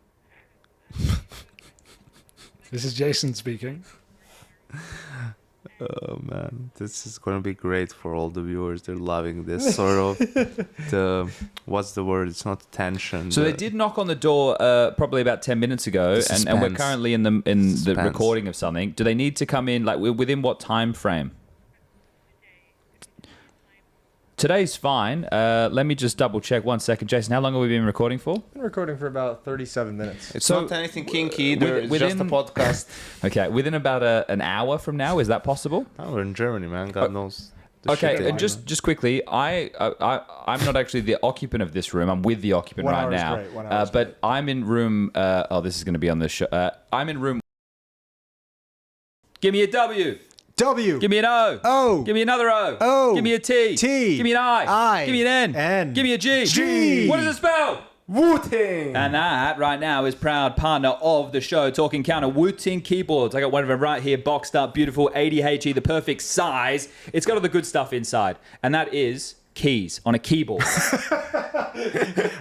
This is Jason speaking. Oh man, this is going to be great for all the viewers. They're loving this sort of what's the word? It's not tension. So they did knock on the door probably about 10 minutes ago, and we're currently in the recording of something. Do they need to come in? Like within what time frame? Today's fine. Let me just double check 1 second. Jason, how long have we been recording for? Been recording for about 37 minutes. It's not anything kinky either. It's just a podcast. Okay, within about an hour from now, is that possible? Oh, we're in Germany, man. God knows. Okay, and just quickly, I'm not actually the occupant of this room. I'm with the occupant 1 right hour is now. great, 1 hour is But I'm in room. This is going to be on the show. I'm in room. Give me a W. W. Give me an O. O. Give me another O. O. Give me a T. T. Give me an I. I. Give me an N. N. Give me a G. G. What does it spell? Wooting. And that right now is proud partner of the show, Talking Counter, Wooting keyboards. I got one of them right here, boxed up, beautiful, 80HE, the perfect size. It's got all the good stuff inside, and that is keys on a keyboard.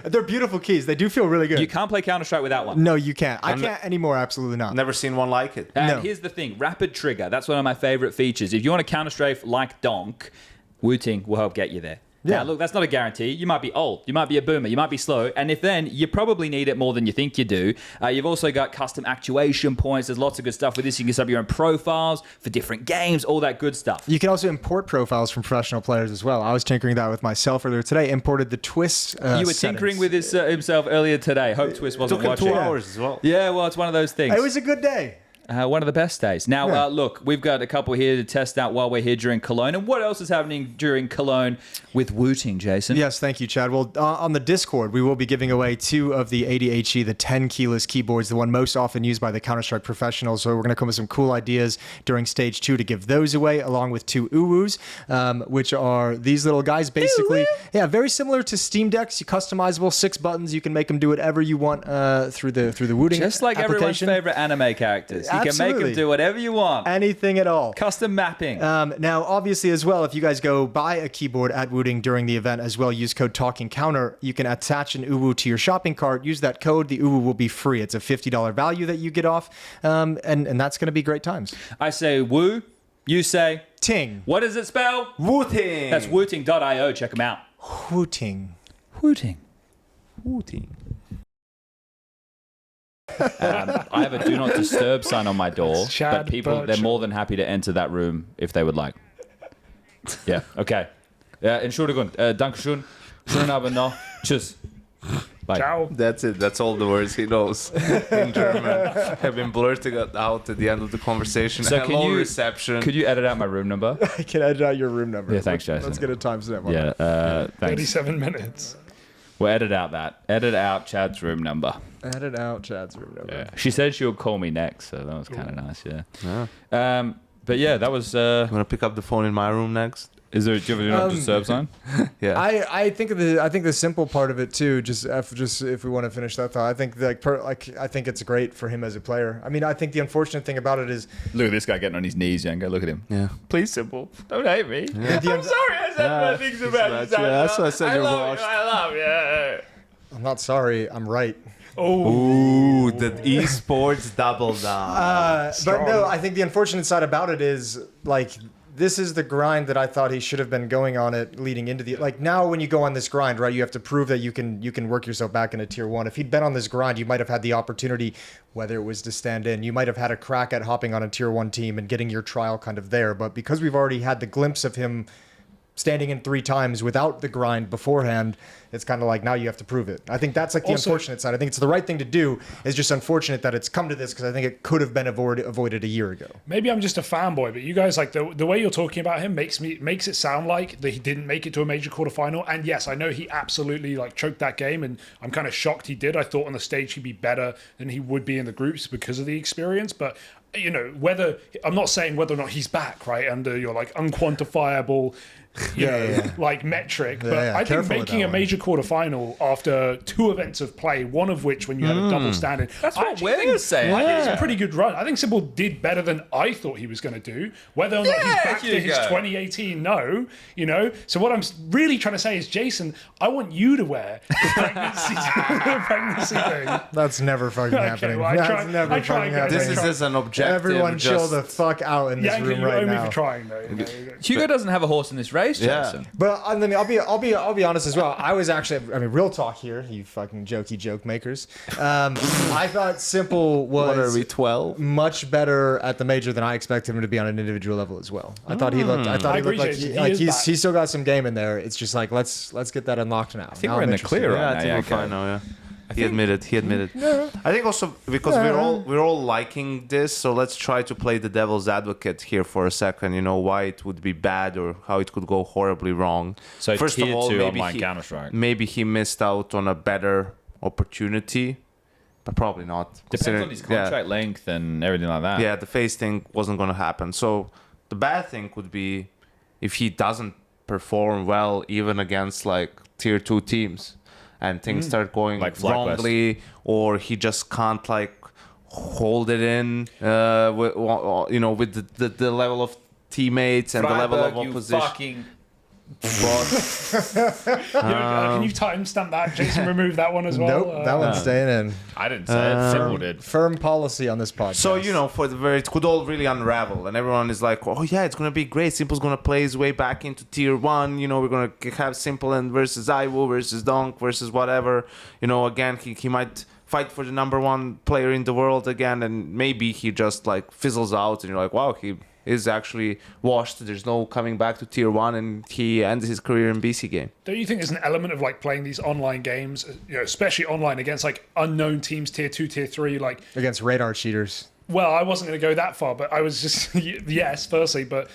They're beautiful keys. They do feel really good. You can't play Counter-Strike without one. No, you can't. I can't anymore. Absolutely not. Never seen one like it. And No. here's the thing, rapid trigger. That's one of my favorite features. If you want to Counter-Strafe like donk, Wooting will help get you there. Yeah. Now, look, that's not a guarantee. You might be old. You might be a boomer. You might be slow. And if then, you probably need it more than you think you do. You've also got custom actuation points. There's lots of good stuff with this. You can set up your own profiles for different games, all that good stuff. You can also import profiles from professional players as well. I was tinkering that with myself earlier today. Imported the twist. You were tinkering with this himself earlier today. Hope Twist wasn't Took him watching. 2 hours as well. Yeah, well, it's one of those things. It was a good day. One of the best days. Now, Yeah. look, we've got a couple here to test out while we're here during Cologne. And what else is happening during Cologne with Wooting, Jason? Yes, thank you, Chad. Well, on the Discord, we will be giving away 2 of the 80HE, the 10 keyless keyboards, the one most often used by the Counter-Strike professionals. So we're going to come with some cool ideas during stage 2 to give those away, along with 2 uwus, which are these little guys, basically. Yeah, very similar to Steam Decks. You customizable, 6 buttons. You can make them do whatever you want through the Wooting Just like everyone's application. favorite anime characters. You can make them Absolutely. do whatever you want. Anything at all. Custom mapping. Now, obviously, as well, if you guys go buy a keyboard at Wooting during the event as well, use code Talking Counter. You can attach an uwu to your shopping cart. Use that code. The uwu will be free. It's a $50 value that you get off, and that's going to be great times. I say woo. You say. Ting. What does it spell? Wooting. That's wooting.io. Check them out. Wooting. Wooting. Wooting. I have a do not disturb sign on my door, Chad but people, they're Birchall. more than happy to enter that room if they would like. Yeah, okay. Entschuldigung, Dankeschön, schönen Abend noch, tschüss. Bye. Ciao. That's it. That's all the words he knows in German. Have been blurting it out at the end of the conversation. So Hello, reception. Could you edit out my room number? I can edit out your room number. Yeah, thanks, Jason. Let's get a timestamp on Yeah, that. thanks. 37 minutes. We'll edit out that. Edit out Chad's room number. Edit out Chad's room number. Yeah. She said she would call me next, so that was kind of nice, yeah. Yeah. But yeah, that was... I'm gonna pick up the phone in my room next. do you have a do not disturb sign? Yeah. I think the simple part of it too. Just if we want to finish that thought, I think I think it's great for him as a player. I mean, I think the unfortunate thing about it is Look at this guy getting on his knees, Yango. Look at him. Yeah. Please, Simple. Don't hate me. Yeah. I'm sorry I said bad things about you. That's why I said you're washed. I love you. I'm not sorry. I'm right. Oh, Ooh, the esports double down. But no, I think the unfortunate side about it is like this is the grind that I thought he should have been going on it leading into the like now when you go on this grind, right, you have to prove that you can work yourself back into tier 1. If he'd been on this grind, you might have had the opportunity, whether it was to stand in, you might have had a crack at hopping on a tier 1 team and getting your trial kind of there. But because we've already had the glimpse of him standing in 3 times without the grind beforehand, it's kind of like now you have to prove it. I think that's like the Also- unfortunate side. I think it's the right thing to do. It's just unfortunate that it's come to this because I think it could have been avoided a year ago. maybe I'm just a fanboy, but you guys like the way you're talking about him makes it sound like that he didn't make it to a major quarterfinal. And yes, I know he absolutely like choked that game, and I'm kind of shocked he did. I thought on the stage he'd be better than he would be in the groups because of the experience, but. You know, I'm not saying whether or not he's back, right, under your like unquantifiable, you know, like metric. But I think careful with making that a one. major quarterfinal after 2 events of play, one of which when you had a double standing, That's I what actually we're think- saying. I think it's a pretty good run. I think Simple did better than I thought he was going to do. Whether or not he's Yeah, back to his Hugo. 2018, no. You know. So what I'm really trying to say is, Jason, I want you to wear the pregnancy, the pregnancy thing. That's never fucking happening. well, I That's try- never I try fucking and go- happening. This is just an objective. Everyone chill just- the fuck out in this Yeah, room you right owe me now. for trying though. You know. Hugo doesn't have a horse in this race, Yeah. Jason. But I mean, I'll be honest as well. I was actually, I mean, real talk here, you fucking jokey joke makers. I thought Simple What are was we, 12? much better at the major than I expected him to be on an individual level as well. I thought he looked. I thought I he looked agree, like, Jason. He is back. he's still got some game in there. It's just like let's get that unlocked now. I think we're in the clear Yeah, right I now. think we're Yeah, fine now. Yeah. He admitted. I think also because we're all liking this, so let's try to play the devil's advocate here for a second. You know why it would be bad or how it could go horribly wrong. So first tier of all, 2 maybe online Counter-Strike. maybe he missed out on a better opportunity, but probably not. Depends considering- on his contract length and everything like that. Yeah, the face thing wasn't going to happen. So the bad thing could be if he doesn't perform well even against like tier 2 teams and things start going Like FlyQuest. wrongly, or he just can't like hold it in with the level of teammates and the level of Freiburg, you opposition. fucking Can you timestamp that? Jason removed that one as well. Nope, that one's staying in. I didn't say it. Simple did. Firm policy on this podcast. So it could all really unravel, and everyone is like, "Oh yeah, it's gonna be great. Simple's gonna play his way back into tier 1. We're gonna have Simple and versus Iwo versus Donk versus whatever. Again, he might fight for the number 1 player in the world again, and maybe he just like fizzles out, and you're like, wow, he is actually washed. There's no coming back to tier 1, and he ends his career in BC.GAME. Don't you think there's an element of like playing these online games, especially online against like unknown teams, tier 2, tier 3, like? against radar cheaters. Well, I wasn't going to go that far, but I was just yes, firstly. But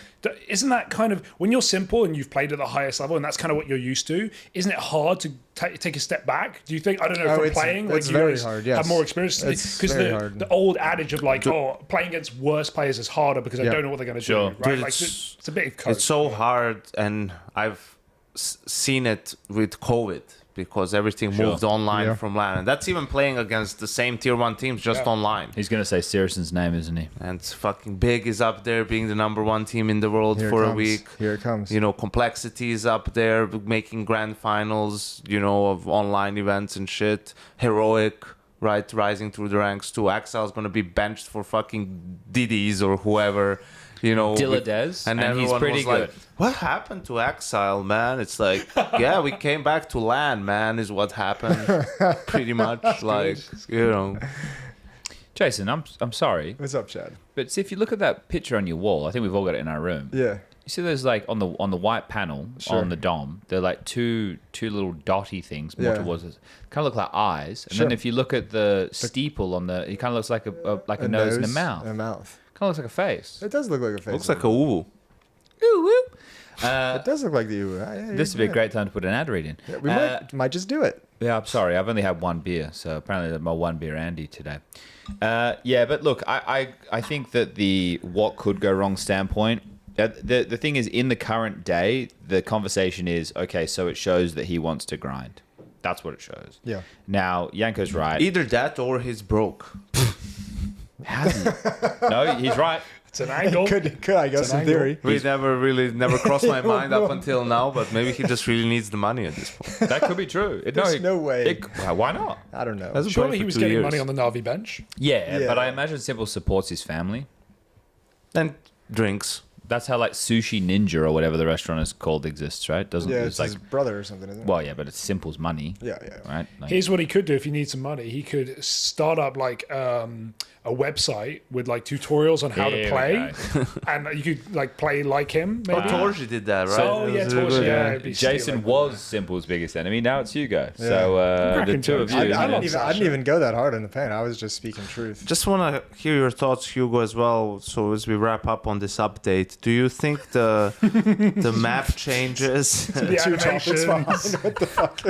isn't that kind of when you're Simple and you've played at the highest level, and that's kind of what you're used to? Isn't it hard to take a step back? Do you think? I don't know. From playing, it's like you very guys hard, yes. have more experience It's because very hard. the old adage of like, playing against worse players is harder because I don't know what they're going to Sure. do. Right? Dude, Like it's- it's a bit of code. It's so hard, and I've seen it with COVID because everything moved online from LAN, and that's even playing against the same tier 1 teams just online. He's going to say Sirsen's name, isn't he? And fucking Big is up there being the number 1 team in the world Here it for a comes. week. Here it comes. Complexity is up there making grand finals, of online events and shit. Heroic, right, rising through the ranks too. Axile's gonna be benched for fucking Diddy's or whoever. you know, Dilladez, and he's everyone pretty was good. like, what happened to Exile, man? It's like, yeah, we came back to land, man, is what happened. Pretty much, like, you know. Jason, I'm sorry, What's up, Chad? but see, if you look at that picture on your wall, I think we've all got it in our room. Yeah. You see those like on the white panel Sure. on the dome, they're like two little dotty things more Yeah. towards us. Kind of look like eyes. And Sure. then if you look at the steeple on the, it kind of looks like a nose and a mouth. And a mouth. Kind of looks like a face. It does look like a face. Looks like a uwu. It does look like the U. This would be a great time to put an ad read in. Yeah, we might just do it. Yeah, I'm sorry. I've only had one beer, so apparently that's my one beer Andy today. Yeah, but look, I think that the what could go wrong standpoint, the thing is, in the current day, the conversation is, okay, so it shows that he wants to grind. That's what it shows. Yeah. Now, Yanko's right. Either that or he's broke. Has he? No, he's right. It's an angle. Could I guess an in theory? We never crossed my mind up until now, but maybe he just really needs the money at this point. That could be true. There's no way. Why not? I don't know. Hasn't Surely played he for was 2 getting years. money on the Navi bench. Yeah, Yeah. but I imagine s1mple supports his family. And drinks. That's how like Sushi Ninja or whatever the restaurant is called exists, right? Doesn't Yeah, it's it's like his brother or something, isn't it? well, yeah, but it's s1mple's money, Yeah. right? Like, Here's what he could do if he needs some money. He could start up like a website with like tutorials on how Here to we play, go. and you could like play like him. Maybe. Oh, Torji did that, right? Oh, yeah, It was really Torji, good, yeah. It'd be Jason stealing. was s1mple's biggest enemy. Now it's Hugo. So the Cracking two of jokes. you. I you know. didn't even go that hard in the paint. I was just speaking truth. Just want to hear your thoughts, Hugo, as well. So as we wrap up on this update, do you think the map changes? The Two topics animations. behind. What the fuck?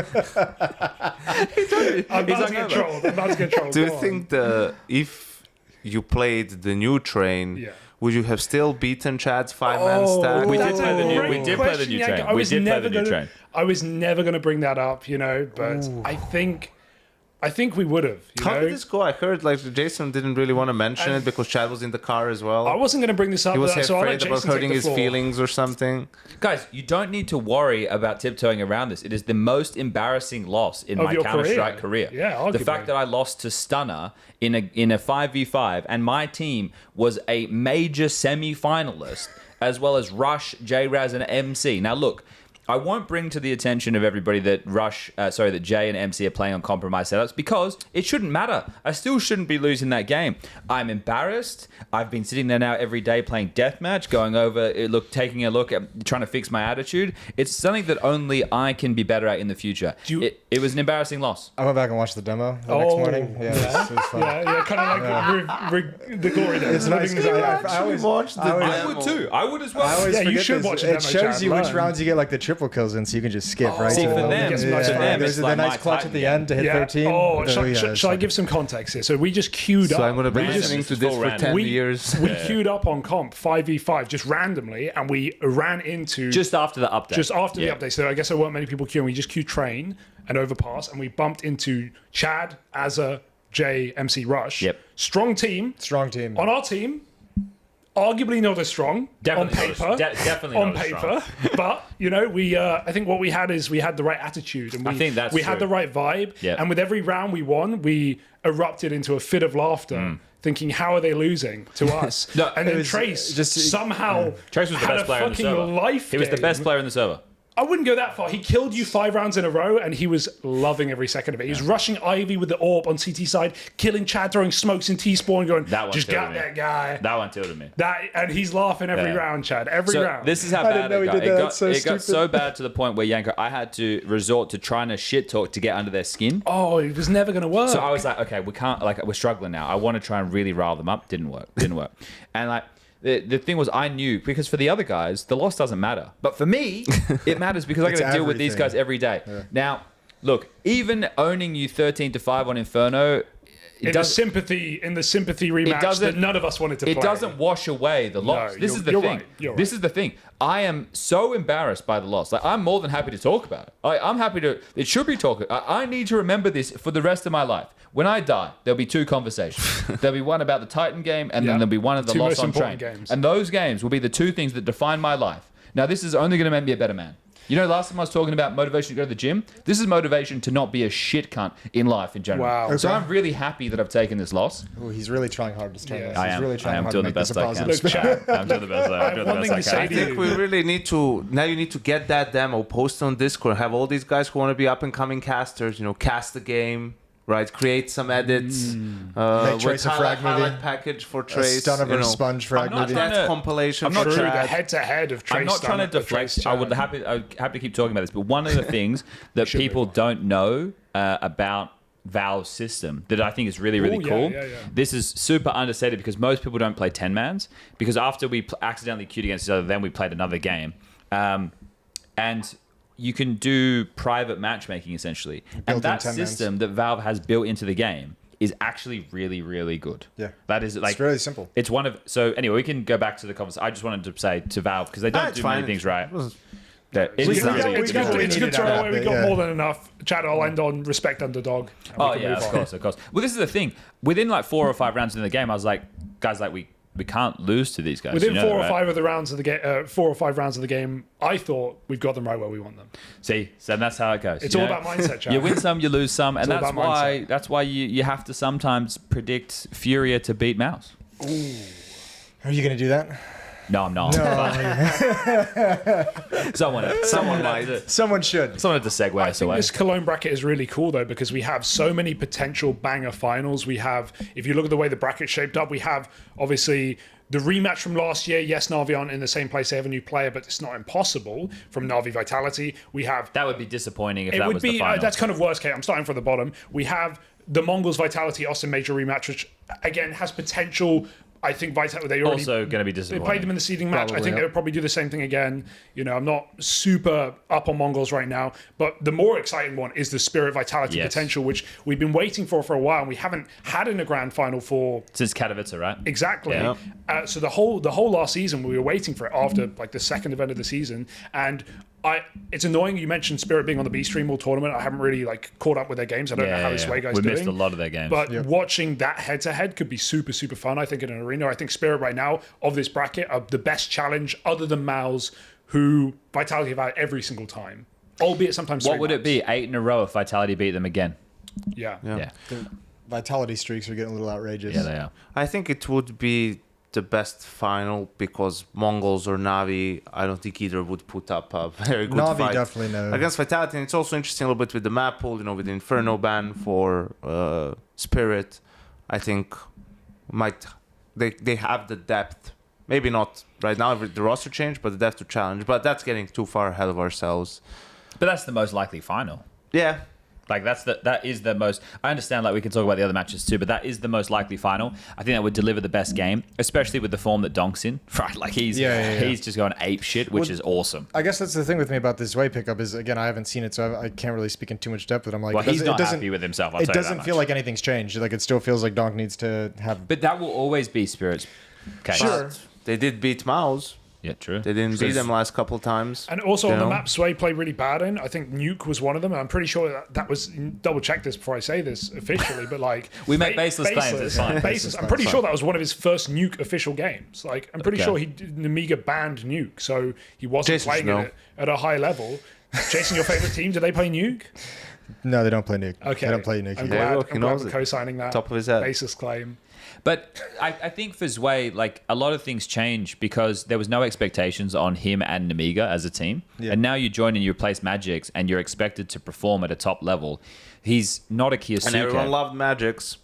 I'm about to get trolled. I'm about to get trolled. Do you Go on. think if you played the new train, Yeah. would you have still beaten Chad's 5-man Oh, stack? We did that's play a the new. great We did play the question, new Yanko. train. I We was did play never the new gonna- train. I was never going to bring that up, but I think we would have. How did this go? I heard like Jason didn't really want to mention it because Chad was in the car as well. I wasn't going to bring this up. He was so I'll let afraid about Jason take hurting the his floor. feelings or something. Guys, you don't need to worry about tiptoeing around this. It is the most embarrassing loss in Of my your Counter-Strike career. Yeah, the arguably. fact that I lost to Stunner in a 5v5 and my team was a major semi-finalist as well as Rush, J-Raz and MC. Now look, I won't bring to the attention of everybody that that Jay and MC are playing on compromised setups because it shouldn't matter. I still shouldn't be losing that game. I'm embarrassed. I've been sitting there now every day playing deathmatch, going over, taking a look at trying to fix my attitude. It's something that only I can be better at in the future. It was an embarrassing loss. I went back and watched the demo the next morning. Yeah, it was fun. Yeah, kind of like the glory days. It's nice. I always watched the I would too. I would as well. I always Yeah, you forget should this. watch the It demo, shows Chad. you which Learn. rounds you get like the triple kills in, so you can just skip right. See, to for them. them, Get some yeah. nice fun. There's It's like the nice my clutch Titan at the game. end to hit 13. Oh, Yeah, shall I give some context here? So we just queued up. So I'm going to be Random. listening to It's this full for random. 10 we, years. we queued up on comp 5v5 just randomly, and we ran into Just after the update. just after Yeah. the update. So I guess there weren't many people queuing. We just queued train and overpass, and we bumped into Chad, Azza, Jay, MC Rush. Yep. Strong team. Strong team. On our team, arguably not as strong Definitely on not paper. as- definitely on not as paper. But we I think what we had is we had the right attitude, and I think that's we had true. the right vibe. Yeah. And with every round we won, we erupted into a fit of laughter. Thinking, how are they losing to us? No, and it then was Trace just- somehow Trace was the had best a player in the fucking server. life He was the game. best player in the server. I wouldn't go that far. He killed you 5 rounds in a row, and he was loving every second of it. He was rushing Ivy with the AWP on CT side, killing Chad, throwing smokes in T-spawn, going, That one just tilted got me. that guy. That one tilted me. And he's laughing every Yeah. round, Chad. Every So round. this is how I didn't bad know it he got. did It that. got, That's so it got so stupid. bad to the point where Yanko, I had to resort to trying to shit talk to get under their skin. Oh, it was never going to work. So I was like, okay, we can't, we're struggling now. I want to try and really rile them up. Didn't work. And the thing was, I knew, because for the other guys, the loss doesn't matter. But for me, it matters because I got to deal with these everything. guys every day. Now, look, even owning you 13-5 on Inferno, in the sympathy rematch doesn't- that none of us wanted to play. it doesn't wash away the loss. This you're- is the you're thing. right, you're This right. is the thing. I am so embarrassed by the loss. I'm more than happy to talk about it. I'm happy to. It should be talking. I need to remember this for the rest of my life. When I die, there'll be 2 conversations. There'll be one about the Titan game, and then there'll be one of the 2 loss most on train. important games. And those games will be the 2 things that define my life. Now, this is only going to make me a better man. You know, last time I was talking about motivation to go to the gym. This is motivation to not be a shit cunt in life in general. Wow. So Okay. I'm really happy that I've taken this loss. Oh, he's really trying hard to turn Yeah. this. I He's am. really I trying am hard doing to the make this best a I can. positive Look, spin. chat. I'm doing the best. I'm doing the One thing best to I say can. to I think we really need to now. You need to get that demo, post on Discord, have all these guys who want to be up and coming casters. You know, cast the game, right? Create some edits. Make Trace a frag highlight movie. package for A Trace. Stunner you know, versus Sponge frag not movie. trying that to- compilation. I'm not for True, the Chad. head-to-head of Trace. I'm not trying to deflect. I'd happy to keep talking about this, but one of the things that Should people move on. don't know about Valve's system that I think is really, really Ooh, yeah, cool. yeah, yeah. This is super understated because most people don't play 10-mans because after we accidentally queued against each other, then we played another game. And you can do private matchmaking essentially. And Built-in that 10-mans. system that Valve has built into the game is actually really, really good. Yeah. That is like It's really simple. It's one of so anyway, we can go back to the conversation. I just wanted to say to Valve because they don't it's do many fine. things right. It was- That it We is got- really- we it's got really what we It's good. good needed out of throwaway. that We got bit, yeah. more than enough. Chad, I'll end on respect underdog. and we Oh can yeah, move of on. course, of course. Well, this is the thing. Within like 4 or 5 rounds in the game, I was like, guys, like we can't lose to these guys. Within you know 4 that, or right? 5 of the rounds of the game, 4 or 5 rounds of the game, I thought we've got them right where we want them. See, so that's how it goes. It's you all know? about mindset, Chad. You win some, you lose some, and all that's about why mindset. that's why you have to sometimes predict Furia to beat Mouse. Are you going to do that? No, I'm not. Someone might. Someone should. Someone had to segue I us think away. this Cologne bracket is really cool though because we have so many potential banger finals. We have, if you look at the way the bracket's shaped up, we have obviously the rematch from last year. Yes, Na'Vi aren't in the same place. They have a new player, but it's not impossible from Na'Vi Vitality. We have That would be disappointing if it that would was be the final. that's kind of worst case. I'm starting from the bottom. We have the Mongols Vitality Austin Major rematch, which again has potential. I think Vitality they already also going to be they disappointing. played them in the seeding match. Probably, I think yeah. they would probably do the same thing again. You know, I'm not super up on Mongols right now, but the more exciting one is the Spirit Vitality Yes. potential, which we've been waiting for a while, and we haven't had in a grand final for Since Katowice, right? exactly. Yeah. So the whole last season we were waiting for it after like the second event of the season, and it's annoying you mentioned Spirit being on the B stream all tournament. I haven't really like caught up with their games. I don't know how this way guys we doing. missed a lot of their games. But watching that head to head could be super, super fun. I think in an arena, I think Spirit right now of this bracket are the best challenge other than Maus, who Vitality have had every single time, albeit sometimes. what 3 would it maps. be? 8 in a row if Vitality beat them again. Yeah. Yeah, The vitality streaks are getting a little outrageous. yeah, they are. I think it would be the best final because Mongols or Na'Vi, I don't think either would put up a very good Na'Vi fight definitely no. against Vitality. And it's also interesting a little bit with the map pool, you know, with the Inferno ban for Spirit. I think they have the depth. Maybe not right now with the roster change, but the depth to challenge. But that's getting too far ahead of ourselves. But that's the most likely final. Yeah, Like that is the most. I understand. Like we can talk about the other matches too, but that is the most likely final. I think that would deliver the best game, especially with the form that Donk's in. Right, like he's just going ape shit, which is awesome. I guess that's the thing with me about this way pickup is, again, I haven't seen it, so I can't really speak in too much depth. But I'm like, Well, he's not happy with himself. I'll It tell you doesn't that feel much. like anything's changed. Like it still feels like Donk needs to have. But that will always be Spirit's case. Sure. but they did beat Maus. Yeah, true. They didn't beat them last couple of times. And also you on the know? map Sway played really bad in. I think Nuke was one of them. And I'm pretty sure that was double check this before I say this officially, but like We make baseless claims, it's fine. Baseless. I'm pretty sure that was one of his first Nuke official games. Like I'm pretty Okay. sure Namiga banned Nuke, so he wasn't Jason playing Snow. it at a high level. Jason, your favorite team? Do they play Nuke? No, they don't play Nuke. Okay, They don't play Nuke. I'm There you glad, go, he I'm glad knows we're it. co-signing that. Top of his head. Baseless claim. But I think for Zwei, like a lot of things change because there was no expectations on him and Namiga as a team. Yeah. And now you join and you replace Magix and you're expected to perform at a top level. He's not a kyousuke. And everyone loved Magix.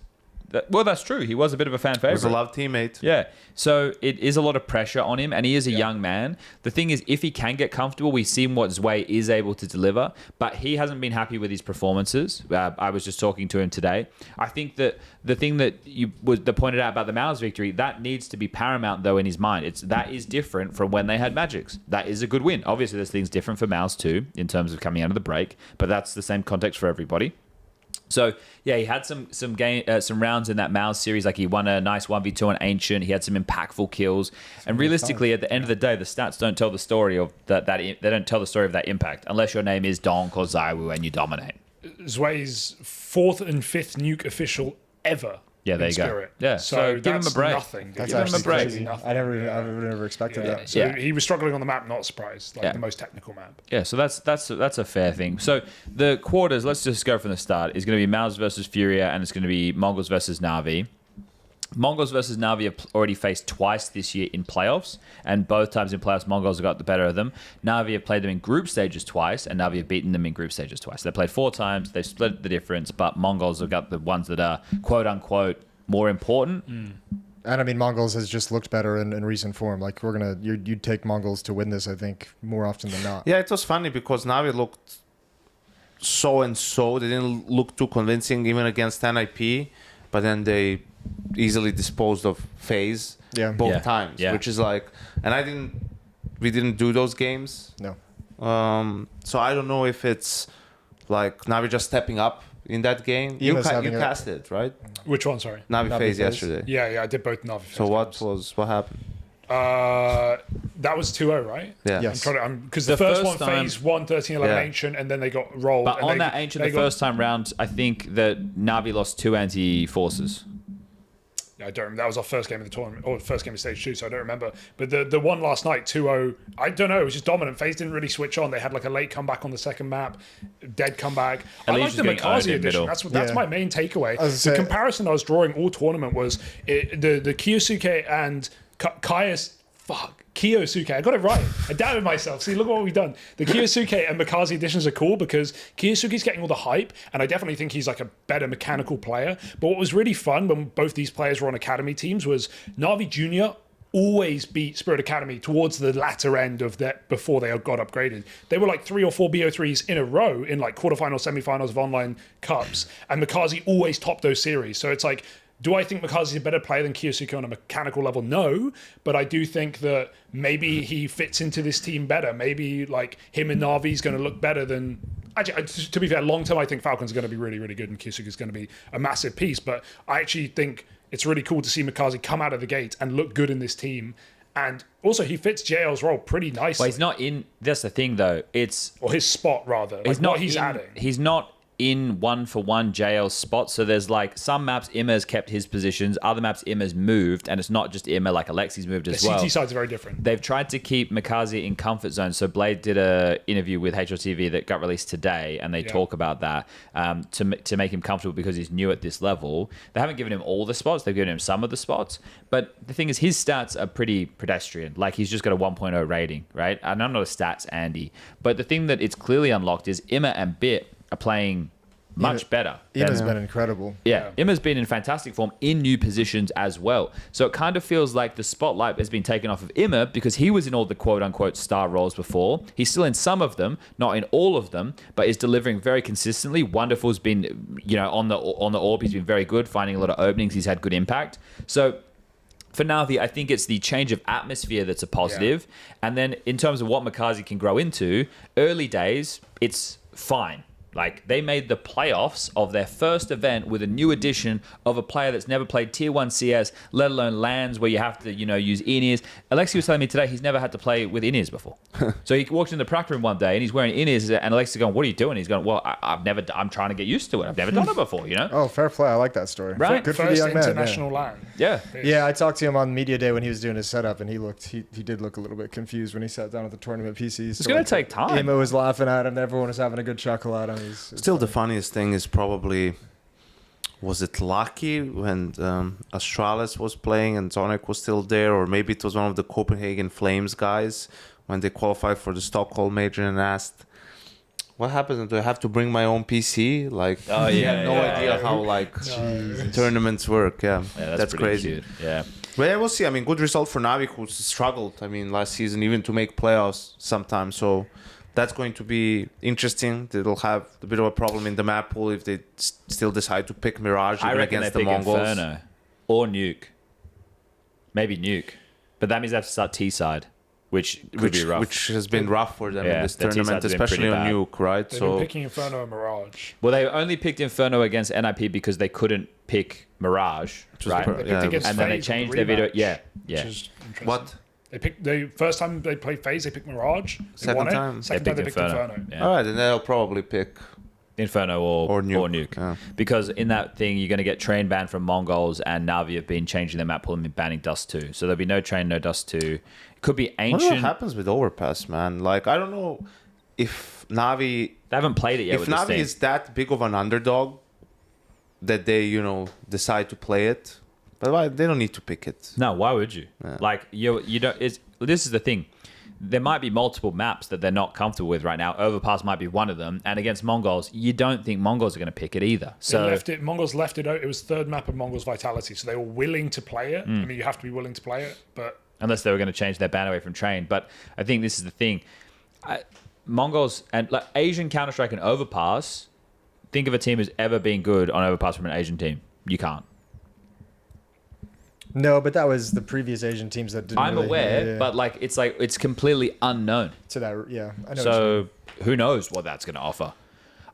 Well, that's true. He was a bit of a fan He favorite. was a loved teammate. Yeah. So it is a lot of pressure on him, and he is a young man. The thing is, if he can get comfortable, we've seen what Zwei is able to deliver, but he hasn't been happy with his performances. I was just talking to him today. I think that the thing that that pointed out about the Maus victory, that needs to be paramount, though, in his mind. That is different from when they had Magix. That is a good win. Obviously, there's things different for Maus, too, in terms of coming out of the break, but that's the same context for everybody. So yeah, he had some rounds in that Maus series. Like he won a nice 1v2 on Ancient. He had some impactful kills. And realistically, at the end of the day, the stats don't tell the story of that. They don't tell the story of that impact unless your name is Donk or Zaiwu and you dominate. Zwei's 4th and 5th Nuke official ever Yeah, there in you go. Spirit. Yeah, so give him that's a break. Nothing. That's Give him a actually break. crazy. Nothing. I never expected that. So Yeah. he was struggling on the map, not surprised. Like Yeah. the most technical map. Yeah, so that's a fair thing. So the quarters, let's just go from the start, is going to be Maus versus Furia, and it's going to be Mongols versus Na'Vi. Mongols versus Na'Vi have already faced twice this year in playoffs, and both times in playoffs, Mongols have got the better of them. Na'Vi have played them in group stages twice, and Na'Vi have beaten them in group stages twice. They played 4 times, they've split the difference, but Mongols have got the ones that are quote-unquote more important. And I mean, Mongols has just looked better in recent form. Like you'd take Mongols to win this, I think, more often than not. Yeah, it was funny because Navi looked so and so. They didn't look too convincing even against NIP, but then they easily disposed of FaZe both Yeah. times, Yeah. which is like, and we didn't do those games. No. So I don't know if it's like Navi just stepping up in that game. You Eva's having a- cast it, right? Which one? Sorry. Navi Navi FaZe FaZe. yesterday. Yeah, I did both Navi. So what happened? That was 2-0, right? Yeah. Yes. Because the first one, FaZe won 13-11 Yeah. Ancient, and then they got rolled. But and on they- that Ancient, they the got- first time round, I think that Na'Vi lost 2 anti-forces. Yeah, I don't remember. That was our first game of the tournament, or first game of stage 2, so I don't remember. But the one last night, 2-0, I don't know, it was just dominant. FaZe didn't really switch on. They had like a late comeback on the second map, dead comeback. I like Alicia's the getting owned Mikaze in edition. middle. That's Yeah. my main takeaway. I was The gonna say- comparison I was drawing all tournament was the kyousuke and Kiyosuke. I got it right. I doubted myself. See, look what we've done. The Kiyosuke and Mikaze editions are cool because Kiyosuke's getting all the hype, and I definitely think he's like a better mechanical player. But what was really fun when both these players were on academy teams was Na'Vi Junior always beat Spirit Academy towards the latter end of that before they got upgraded. They were like 3 or 4 BO3s in a row in like quarterfinals, semifinals of online cups, and Mikaze always topped those series. So it's like, do I think Mikaze is a better player than Kiyosuke on a mechanical level? No, but I do think that maybe he fits into this team better. Maybe like him and Na'Vi is going to look better than. Actually, to be fair, long term I think Falcons are going to be really, really good, and Kiyosuke is going to be a massive piece. But I actually think it's really cool to see Mikaze come out of the gate and look good in this team. And also, he fits JL's role pretty nicely. Well, he's not in. That's the thing, though. It's or his spot rather. Like he's not. what he's adding. He's not in 1-for-1 JL's spot. So there's like some maps Imma's kept his positions, other maps Imma's moved, and it's not just Imma. Like Alexi's moved as The well. CT sides are very different. They've tried to keep Mikaze in comfort zone. So Blade did a interview with HLTV that got released today, and they talk about that to make him comfortable because he's new at this level. They haven't given him all the spots; they've given him some of the spots. But the thing is, his stats are pretty pedestrian. Like he's just got a 1.0 rating, right? And I'm not a stats Andy, but the thing that it's clearly unlocked is Imma and Bit are playing much better. Ima's been incredible. Yeah, Imma's been in fantastic form in new positions as well. So it kind of feels like the spotlight has been taken off of Imma because he was in all the quote-unquote star roles before. He's still in some of them, not in all of them, but is delivering very consistently. Wonderful's been, on the orb, he's been very good, finding a lot of openings. He's had good impact. So for Na'Vi, I think it's the change of atmosphere that's a positive. And then in terms of what Mikaze can grow into, early days, it's fine. Like, they made the playoffs of their first event with a new addition of a player that's never played Tier 1 CS, let alone LANs where you have to, use in-ears. Alexi was telling me today he's never had to play with in-ears before. So he walked in the practice room one day and he's wearing in-ears, and Alexi's going, "What are you doing?" He's going, "Well, I'm trying to get used to it. I've never done it before, Oh, fair play. I like that story. Right. Good for the First young man. international LAN. Yeah. Yeah, I talked to him on media day when he was doing his setup, and he did look a little bit confused when he sat down at the tournament PCs. It's going to take time. Emo was laughing at him. Everyone was having a good chuckle at him. Still, the funniest thing is probably, was it Lucky when Astralis was playing and Zonic was still there, or maybe it was one of the Copenhagen Flames guys when they qualified for the Stockholm major and asked, "What happens? Do I have to bring my own PC?" Like, he had no idea how tournaments work. Yeah, that's pretty crazy. cute. Yeah. But yeah, we'll see. I mean, good result for Navi, who struggled. I mean, last season even to make playoffs sometimes. So that's going to be interesting. They'll have a bit of a problem in the map pool if they still decide to pick Mirage I even reckon against they the pick Mongols. Inferno or Nuke. Maybe Nuke. But that means they have to start T-side, which could be rough. Which has been rough for them Yeah, in this their tournament, T-side's been especially pretty on bad. Nuke, right? They've So been picking Inferno and Mirage. Well, they only picked Inferno against NIP because they couldn't pick Mirage, right? per- They picked Yeah, against and then they FaZe changed in their the video. rematch, Yeah, which yeah. is interesting. what? They first time they played FaZe, they picked Mirage. They Second won it. time? Second They time they picked picked Inferno. Inferno. Yeah. All right, then they'll probably pick Inferno or Nuke. Yeah. Because in that thing, you're going to get Train banned from Mongols, and Na'Vi have been changing their map pool and banning Dust 2. So there'll be no Train, no Dust 2. It could be I wonder Ancient. what happens with Overpass, man. Like, I don't know if Na'Vi... They haven't played it yet If with this Na'Vi team. is that big of an underdog that they, decide to play it, but why they don't need to pick it. No, why would you? Yeah. Like, you don't... This is the thing. There might be multiple maps that they're not comfortable with right now. Overpass might be one of them. And against Mongols, you don't think Mongols are going to pick it either. So Mongols left it out. It was third map of Mongols Vitality, so they were willing to play it. I mean, you have to be willing to play it, but... Unless they were going to change their ban away from Train. But I think this is the thing. Mongols and like Asian Counter-Strike and Overpass, think of a team who's ever been good on Overpass from an Asian team. You can't. No, but that was the previous Asian teams that didn't. I'm really, aware, but it's completely unknown. to that, yeah. I know what you So who knows what that's going to offer?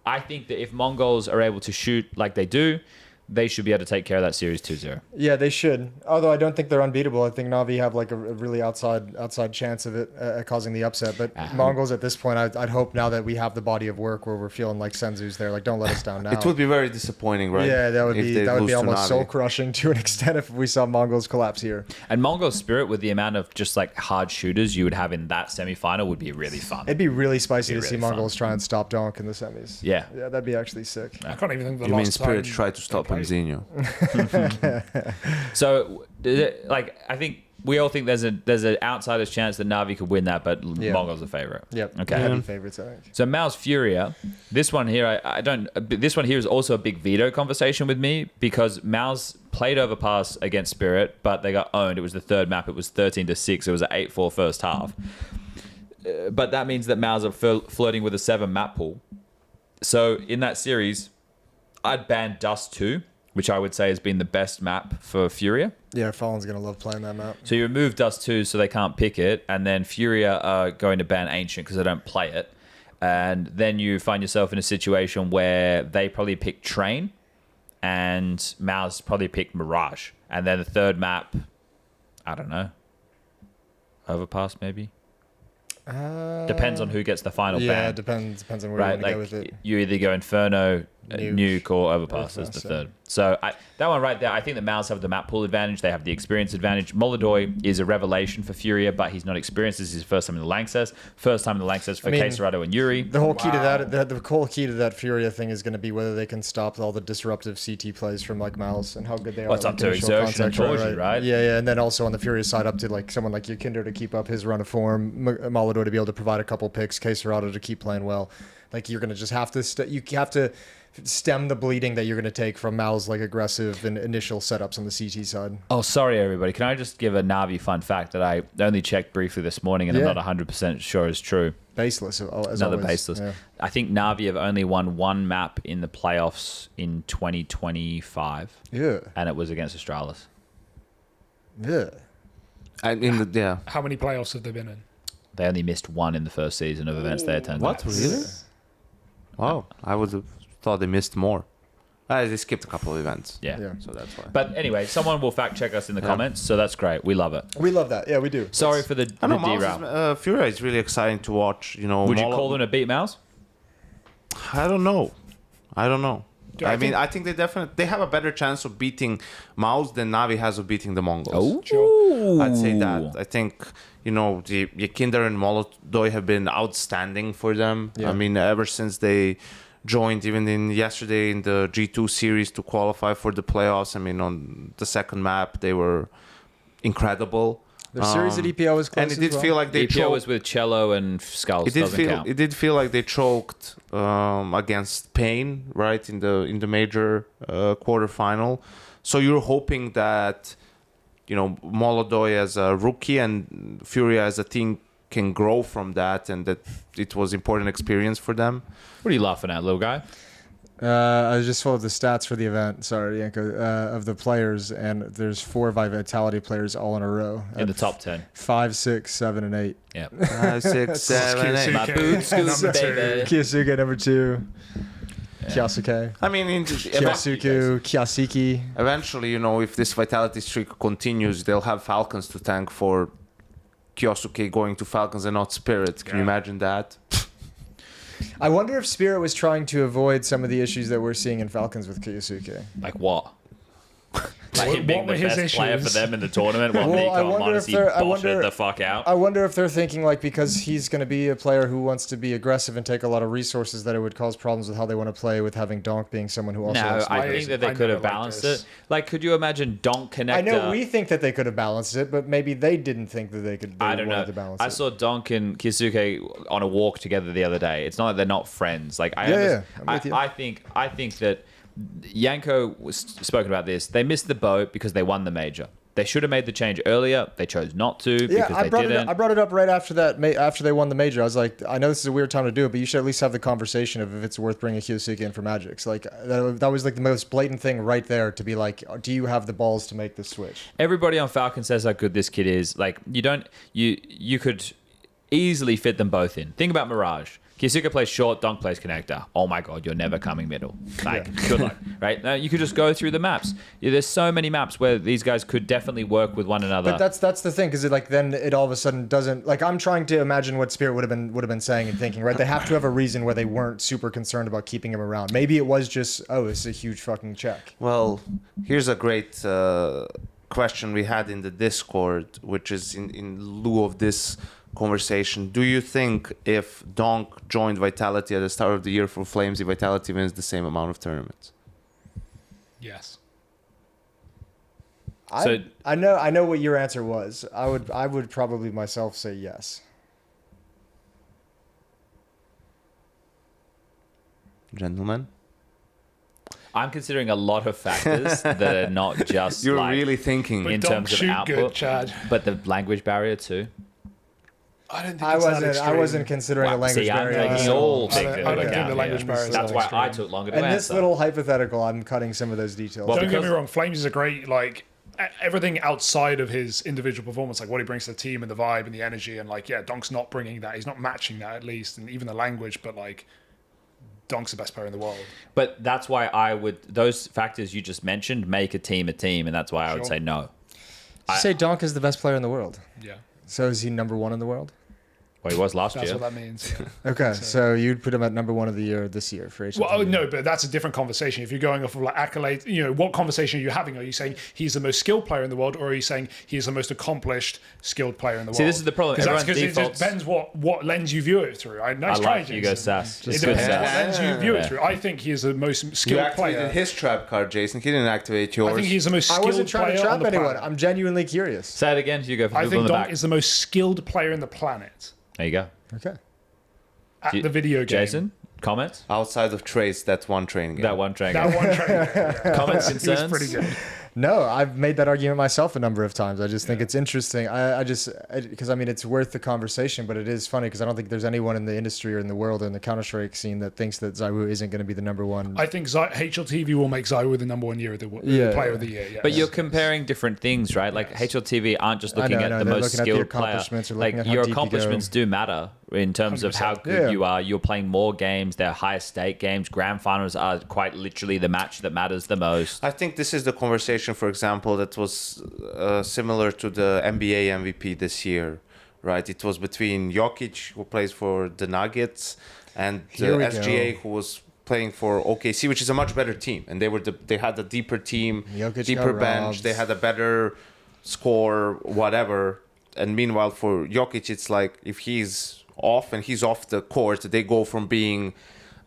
I think that if Mongols are able to shoot like they do, they should be able to take care of that series 2-0. Yeah, they should. Although I don't think they're unbeatable. I think Na'Vi have like a really outside chance of it causing the upset. But Mongols at this point, I'd hope now that we have the body of work where we're feeling like Senzu's there. Like, don't let us down now. It would be very disappointing, right? Yeah, that would be almost Na'Vi. soul crushing to an extent if we saw Mongols collapse here. And Mongol Spirit, with the amount of just like hard shooters you would have in that semi-final, would be really fun. It'd be really spicy to Be see really Mongols try and stop Donk in the semis. Yeah. Yeah, that'd be actually sick. I can't even think of the You mean last Spirit time tried to stop they played. Hamzinho? So, I think we all think there's an outsider's chance that Na'Vi could win that, but Yeah. Mongols are favorite. Yep. Okay. Heavy favorites, I think. So Mao's Furia, this one here, I don't. This one here is also a big veto conversation with me because Mao's played Overpass against Spirit, but they got owned. It was the third map. It was 13-6. It was an 8-4 first half. But that means that Mao's are flirting with a 7 map pool. So in that series, I'd ban Dust 2, which I would say has been the best map for Furia. Yeah, Fallen's going to love playing that map. So you remove Dust 2 so they can't pick it, and then Furia are going to ban Ancient because they don't play it. And then you find yourself in a situation where they probably pick Train, and Mao's probably pick Mirage. And then the third map, I don't know, Overpass maybe? Depends on who gets the final Yeah, ban. it depends on where Right, you want to go like with it. you either go Inferno, Nuke. Nuke or Overpass as Overpass, the yeah. third. So that one right there, I think the Maos have the map pool advantage. They have the experience advantage. Molodoi is a revelation for Furia, but he's not experienced. This is his first time in the Lanxess. First time in the Lanxess for Quesarado and Yuri. The whole key to that, the whole key to that Furia thing is going to be whether they can stop all the disruptive CT plays from like Mouse and how good they are. Well, it's at, up to initial Exertion and contact, Torji, right? Yeah, yeah, and then also on the Furia side, up to like someone like Yakinder to keep up his run of form, Molodoi to be able to provide a couple picks, Quesarado to keep playing well. Like you're going to just have to you have to stem the bleeding that you're going to take from Mal's like aggressive and initial setups on the CT side. Oh, sorry, everybody. Can I just give a Na'Vi fun fact that I only checked briefly this morning and Yeah. I'm not 100% sure is true? Baseless, as Another always. baseless. Yeah. I think Na'Vi have only won one map in the playoffs in 2025, Yeah. and it was against Australis. Yeah. How many playoffs have they been in? They only missed one in the first season of events they attended. What, really? Wow, I would have thought they missed more. They skipped a couple of events. Yeah. Yeah. So that's why. But anyway, someone will fact check us in the comments, so that's great. We love it. We love that. Yeah, we do. Sorry for the I know, derail. Furia is really exciting to watch. You know, Would you call them a beat mouse? I don't know. Yeah, I think they have a better chance of beating Maus than Na'Vi has of beating the Mongols. Oh, I'd say that. I think, the Yakinder and Molodoi have been outstanding for them. Yeah. I mean, ever since they joined, even yesterday in the G2 series to qualify for the playoffs, I mean, on the second map, they were incredible. Their series at EPO was close And it did as well. feel like they EPO choked. was with Cello and Skulls. It did feel like they choked against Pain, right, in the major quarterfinal. So you're hoping that Molodoi as a rookie and Furia as a team can grow from that, and that it was important experience for them. What are you laughing at, little guy? I just pulled the stats for the event. Sorry, Yanko, of the players, and there's 4 Vitality players all in a row. In the top 10. 5, 6, 7, and 8. Yeah. 5, 6, 7, 8. My boots, Number two. baby. Kyousuke number 2. Kyousuke. I mean, Kyousuke, Kyasiki. eventually, if this vitality streak continues, they'll have Falcons to thank for Kyousuke going to Falcons and not Spirit. Can you imagine that? I wonder if Spirit was trying to avoid some of the issues that we're seeing in Falcons with kyousuke. Like what? Like him being What the were his best player for issues? them in the tournament while Well, I Nico wonder honestly if they're- I botched wonder- the fuck out. I wonder if they're thinking like because he's going to be a player who wants to be aggressive and take a lot of resources that it would cause problems with how they want to play with having Donk being someone who also No, wants to be I aggressive. think that they I could have never liked balanced this. it. Like, could you imagine Donk connector? I know we think that they could have balanced it, but maybe they didn't think that they could. They I don't wanted know. To balance I it. saw Donk and kyousuke on a walk together the other day. It's not like they're not friends. Like I, Yeah, I'm with you. I think that Yanko was spoken about this. They missed the boat because they won the major. They should have made the change earlier. They chose not to Yeah, because they didn't. I brought it up right after that. After they won the major, I was like, I know this is a weird time to do it, but you should at least have the conversation of if it's worth bringing kyousuke in for Magic. Like that was like the most blatant thing right there to be like, do you have the balls to make this switch? Everybody on Falcon says how good this kid is. Like you could easily fit them both in. Think about Mirage. kyousuke plays short, Donk plays connector. Oh my god, you're never coming middle. Like, good luck, right? Now you could just go through the maps. Yeah, there's so many maps where these guys could definitely work with one another. But that's the thing, because then it all of a sudden doesn't like. I'm trying to imagine what Spirit would have been saying and thinking. Right, they have to have a reason where they weren't super concerned about keeping him around. Maybe it was just, oh, it's a huge fucking check. Well, here's a great question we had in the Discord, which is in lieu of this conversation. Do you think if Donk joined Vitality at the start of the year for Flames, the Vitality wins the same amount of tournaments? Yes. So- I know what your answer was. I would probably myself say yes. Gentlemen? I'm considering a lot of factors that are not just You're like, really thinking. But in don't terms of shoot output, good, Chad. but the language barrier too. I don't think I it's that wasn't extreme. considering a language See, I'm barrier. taking so- all I things don't- into I don't think account, the language yeah. barrier is That's that why I extreme. took longer to And answer. this little hypothetical, I'm cutting some of those details. Well, Don't get me because- wrong, Flames is a great, like, everything outside of his individual performance, like what he brings to the team and the vibe and the energy, and like, yeah, Donk's not bringing that. He's not matching that at least, and even the language, but like, Donk's the best player in the world. But that's why those factors you just mentioned make a team, and that's why I would Sure. say no. You say Donk is the best player in the world. Yeah. So is he number one in the world? Well, he was last That's year. what that means. Yeah. Okay, so you'd put him at number one of the year this year for HLTV. Well, oh, no, but that's a different conversation. If you're going off of like accolades, what conversation are you having? Are you saying he's the most skilled player in the world, or are you saying he's the most accomplished skilled player in the world? See, this is the problem. Because Everyone it defaults. just depends what lens you view it through. Nice I try, like Hugo Jason. Sass. It Just good depends what Sass. lens you view Yeah. it through. I think he is the most You skilled activated player. his trap card, Jason. He didn't activate yours. I think he's the most I skilled wasn't trying player to on trap the anyone. planet. I'm genuinely curious. Say it again, Hugo. For I people think in the Donk back. is the most skilled player in the planet There you go. Okay. at the video game. Jason, comments? outside of Trace, that one training game. That one train. That one trainer. Yeah. Comments, He was concerns? pretty good. No, I've made that argument myself a number of times. I just think it's interesting. Because I mean, it's worth the conversation, but it is funny because I don't think there's anyone in the industry or in the world or in the Counter-Strike scene that thinks that Zaiwu isn't going to be the number one. I think HLTV will make Zaiwu the number 1 year of the Yeah. player of the year. Yeah. But you're comparing different things, right? Like HLTV aren't just looking I know, at the they're most looking at the skilled player. accomplishments or Like looking at how your deep you go. accomplishments do matter in terms of how 100%. good Yeah. you are. You're playing more games. They're higher stake games. Grand finals are quite literally the match that matters the most. I think this is the conversation, for example, that was similar to the NBA MVP this year, right? It was between Jokic, who plays for the Nuggets, and Here we SGA, go. who was playing for OKC, which is a much better team, and they had a deeper team, Jokic deeper got bench, robbed. they had a better score, whatever. And meanwhile, for Jokic, it's like if he's off and he's off the court, they go from being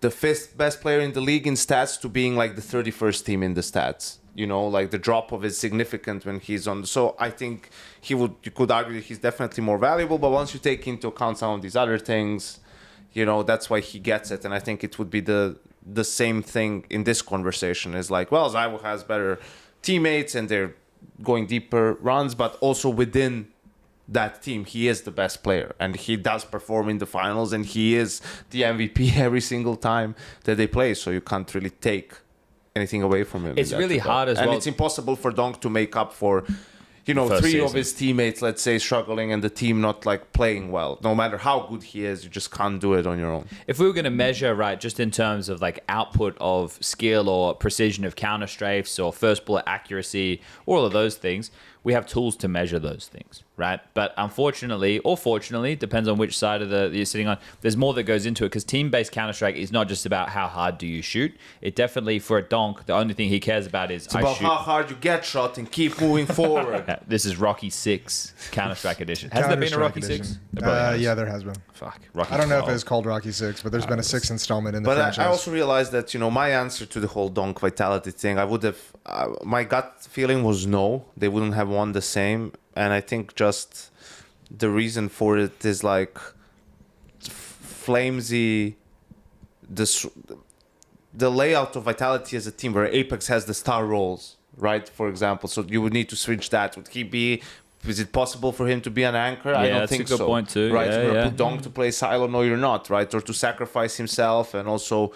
the fifth best player in the league in stats to being like the 31st team in the stats. Like the drop off is significant when he's on. So I think you could argue that he's definitely more valuable. But once you take into account some of these other things, that's why he gets it. And I think it would be the same thing in this conversation. Is like, well, Zaiwu has better teammates and they're going deeper runs, but also within that team, he is the best player and he does perform in the finals and he is the MVP every single time that they play. So you can't really take anything away from him. It's in that really regard. hard as and well. it's impossible for Donk to make up for, First three of season. his teammates, let's say, struggling and the team not like playing well. No matter how good he is, you just can't do it on your own. If we were going to measure, right, just in terms of like output of skill or precision of counter strafes or first bullet accuracy, all of those things, we have tools to measure those things, right? But unfortunately, or fortunately, depends on which side of you're sitting on, there's more that goes into it, because team-based Counter-Strike is not just about how hard do you shoot. It definitely, for a donk, the only thing he cares about is It's about how hard you get shot and keep moving forward. This is Rocky 6 Counter-Strike edition. Has there been a Rocky 6? Yeah, there has been. Fuck. Rocky I don't know if 12. it was called Rocky 6, but there's been a 6th installment in the But franchise. I also realized that, my answer to the whole donk vitality thing, I would have, my gut feeling was no, they wouldn't have won the same. And I think just the reason for it is like flamsy, the layout of vitality as a team, where Apex has the star roles, right? For example, so you would need to switch that. Would he be? Is it possible for him to be an anchor? I don't that's think a good so. point too. Right? Yeah, You're gonna yeah. put donk to play silo? No, you're not. Right? Or to sacrifice himself, and also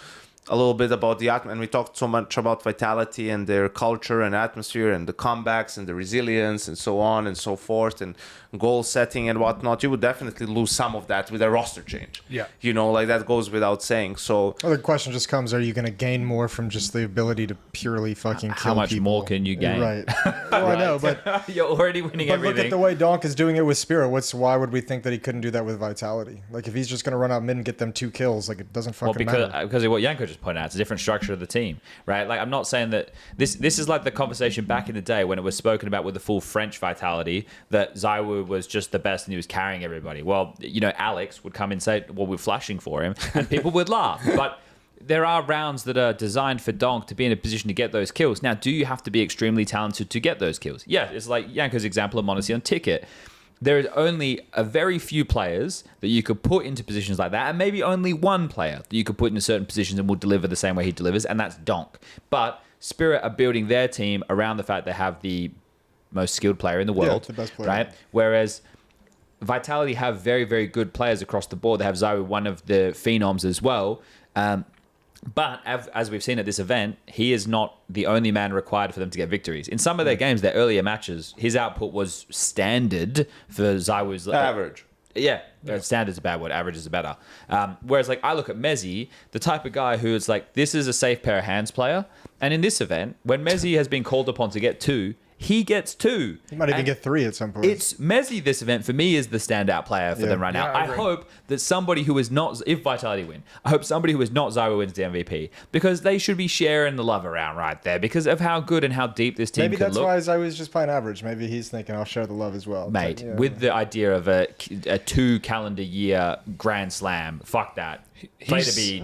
a little bit about the and we talked so much about vitality and their culture and atmosphere and the comebacks and the resilience and so on and so forth and goal setting and whatnot. You would definitely lose some of that with a roster change. Yeah. Like that goes without saying. So Well, the question just comes: are you going to gain more from just the ability to purely fucking kill How much people? more can you gain? Right. Well, I know, but You're already winning but everything. look at the way Donk is doing it with Spirit. Why would we think that he couldn't do that with Vitality? Like, if he's just going to run out mid and get them 2 kills, like, it doesn't fucking matter. Because of what Yanko just pointed out, it's a different structure of the team, right? Like, I'm not saying that this is like the conversation back in the day when it was spoken about with the full French Vitality, that Zywoo was just the best and he was carrying everybody. Well, Alex would come and say, well, we're flashing for him, and people would laugh. But there are rounds that are designed for donk to be in a position to get those kills. Now, do you have to be extremely talented to get those kills? Yeah, it's like Yanko's example of Monacy on Ticket. There is only a very few players that you could put into positions like that, and maybe only one player that you could put into certain positions and will deliver the same way he delivers, and that's donk. But Spirit are building their team around the fact they have the most skilled player in the world, the best player. right? Whereas Vitality have very, very good players across the board. They have Zywoo, one of the phenoms as well. But as we've seen at this event, he is not the only man required for them to get victories. In some of their games, their earlier matches, his output was standard for Zywoo's average. Yeah, standard's a bad word. Average is better. Whereas, like, I look at Mezzi, the type of guy who is like, this is a safe pair of hands player. And in this event, when Mezzi has been called upon to get 2, he gets 2. He might even get 3 at some point. It's Mezzi this event for me is the standout player for them right now. Yeah, I I agree. hope that somebody who is not, if Vitality win, I hope somebody who is not Zywoo wins the MVP, because they should be sharing the love around right there because of how good and how deep this team Maybe can that's look. why I was just playing average. Maybe he's thinking I'll share the love as well. Mate, But, yeah. with the idea of a 2 calendar year Grand Slam, fuck that. Play to be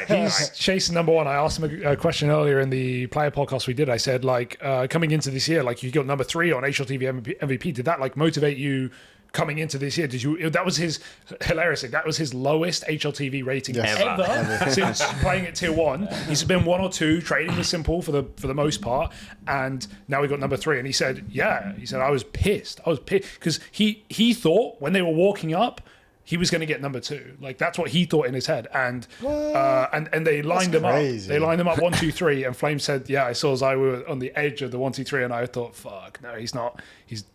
He's chasing number 1. I asked him a question earlier in the player podcast we did. I said, like, coming into this year, like, you got number 3 on HLTV MVP. Did that, like, motivate you coming into this year? Did you? That was his hilarious thing. That was his lowest HLTV rating ever since playing at tier 1. He's been 1 or 2 trading with s1mple for the most part, and now we got number 3. And he said, I was pissed. Because he thought when they were walking up, he was going to get number 2. Like, that's what he thought in his head. And and they lined him crazy. up. They lined him up 1, 2, 3. And Flame said, yeah, I saw Zywoo on the edge of the 1, 2, 3. And I thought, fuck, no, he's not.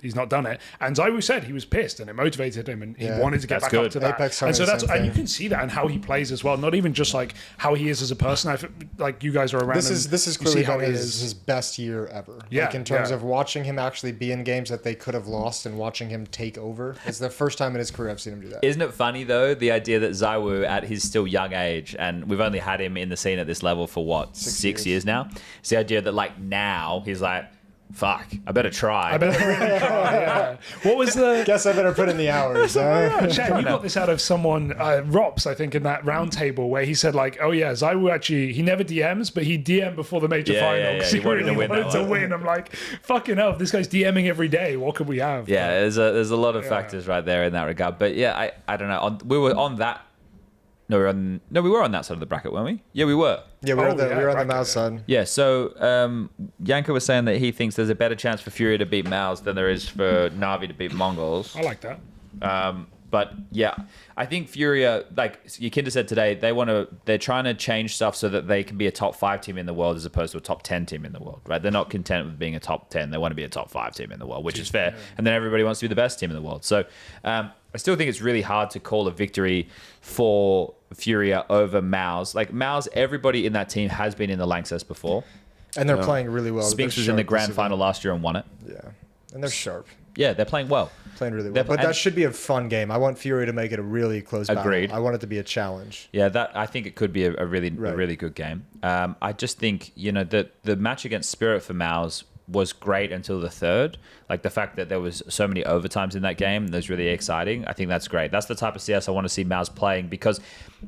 He's not done it. And Zywoo said he was pissed, and it motivated him, and he wanted to get back up to that. Apex and so the that's same and you thing. can see that in how he plays as well. Not even just like how he is as a person. I feel like you guys are around. This and is you clearly see how been he his best year ever. Yeah, Like, in terms yeah. of watching him actually be in games that they could have lost and watching him take over. It's the first time in his career I've seen him do that. Isn't it funny, though, the idea that Zywoo, at his still young age, and we've only had him in the scene at this level for, what, 6 years now? It's the idea that, like, now he's like, fuck, I better try. I better really try, yeah. What was the... Guess I better put in the hours. Chan, you got this out of someone, Rops, I think, in that round table where he said, like, oh yeah, Zywoo actually, he never DMs, but he DM'd before the major Yeah, final yeah, yeah. because He he wanted to really win that wanted to one. win. I'm like, fucking hell, if this guy's DMing every day, what could we have? Yeah, there's a lot of factors right there in that regard. But yeah, I don't know. We were on that. No, we were on that side of the bracket, weren't we? Yeah, we were. Yeah, we were on the bracket, mouse side. Yeah, so Yanko was saying that he thinks there's a better chance for Fury to beat Maus than there is for Na'Vi to beat Mongols. I like that. But yeah, I think Furia, like Yakinda said today, they're trying to change stuff so that they can be a top 5 team in the world as opposed to a top 10 team in the world, right? They're not content with being a top 10. They want to be a top 5 team in the world, which is fair. And then everybody wants to be the best team in the world. So I still think it's really hard to call a victory for Furia over Maus. Like, Maus, everybody in that team has been in the Lanxess before. And they're playing really well. Spinks They're was in the sharp grand this final last year and won it. event. Yeah. And they're sharp. Yeah, they're playing well. Playing really well. They're- But and- that should be a fun game. I want Fury to make it a really close battle. Agreed. I want it to be a challenge. Yeah, that I think it could be a really Right. good game. I just think that the match against Spirit for Mouse was great until the third. Like the fact that there was so many overtimes in that game, that was really exciting. I think that's great. That's the type of CS I want to see Mouse playing, because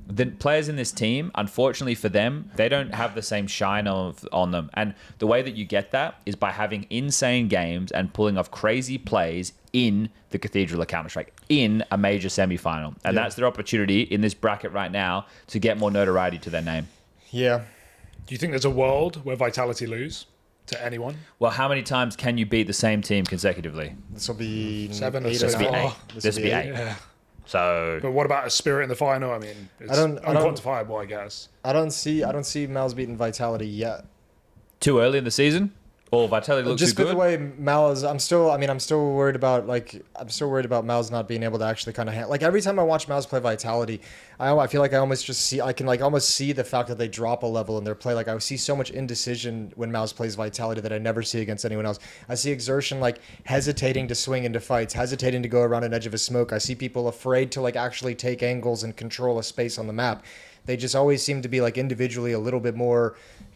the players in this team, unfortunately for them, they don't have the same shine on them. And the way that you get that is by having insane games and pulling off crazy plays in the Cathedral of Counter-Strike, in a major semi-final. And that's their opportunity in this bracket right now to get more notoriety to their name. Yeah. Do you think there's a world where Vitality lose to anyone? Well, how many times can you beat the same team consecutively? This will be 7 or 8 6. This will be now. eight. This will be eight. Yeah. So But what about a Spirit in the final? I mean, it's I don't- unquantifiable, I guess. I don't see Mal's beating Vitality yet. too early in the season, or Vitality looks Just too with good. the way Mal is, I'm still worried about Mal's not being able to actually kind of like every time I watch Mal's play Vitality, I feel like I can almost see the fact that they drop a level in their play. Like I see so much indecision when Mal's plays Vitality that I never see against anyone else. I see exertion like hesitating to swing into fights, hesitating to go around an edge of a smoke. I see people afraid to like actually take angles and control a space on the map. They just always seem to be like individually a little bit more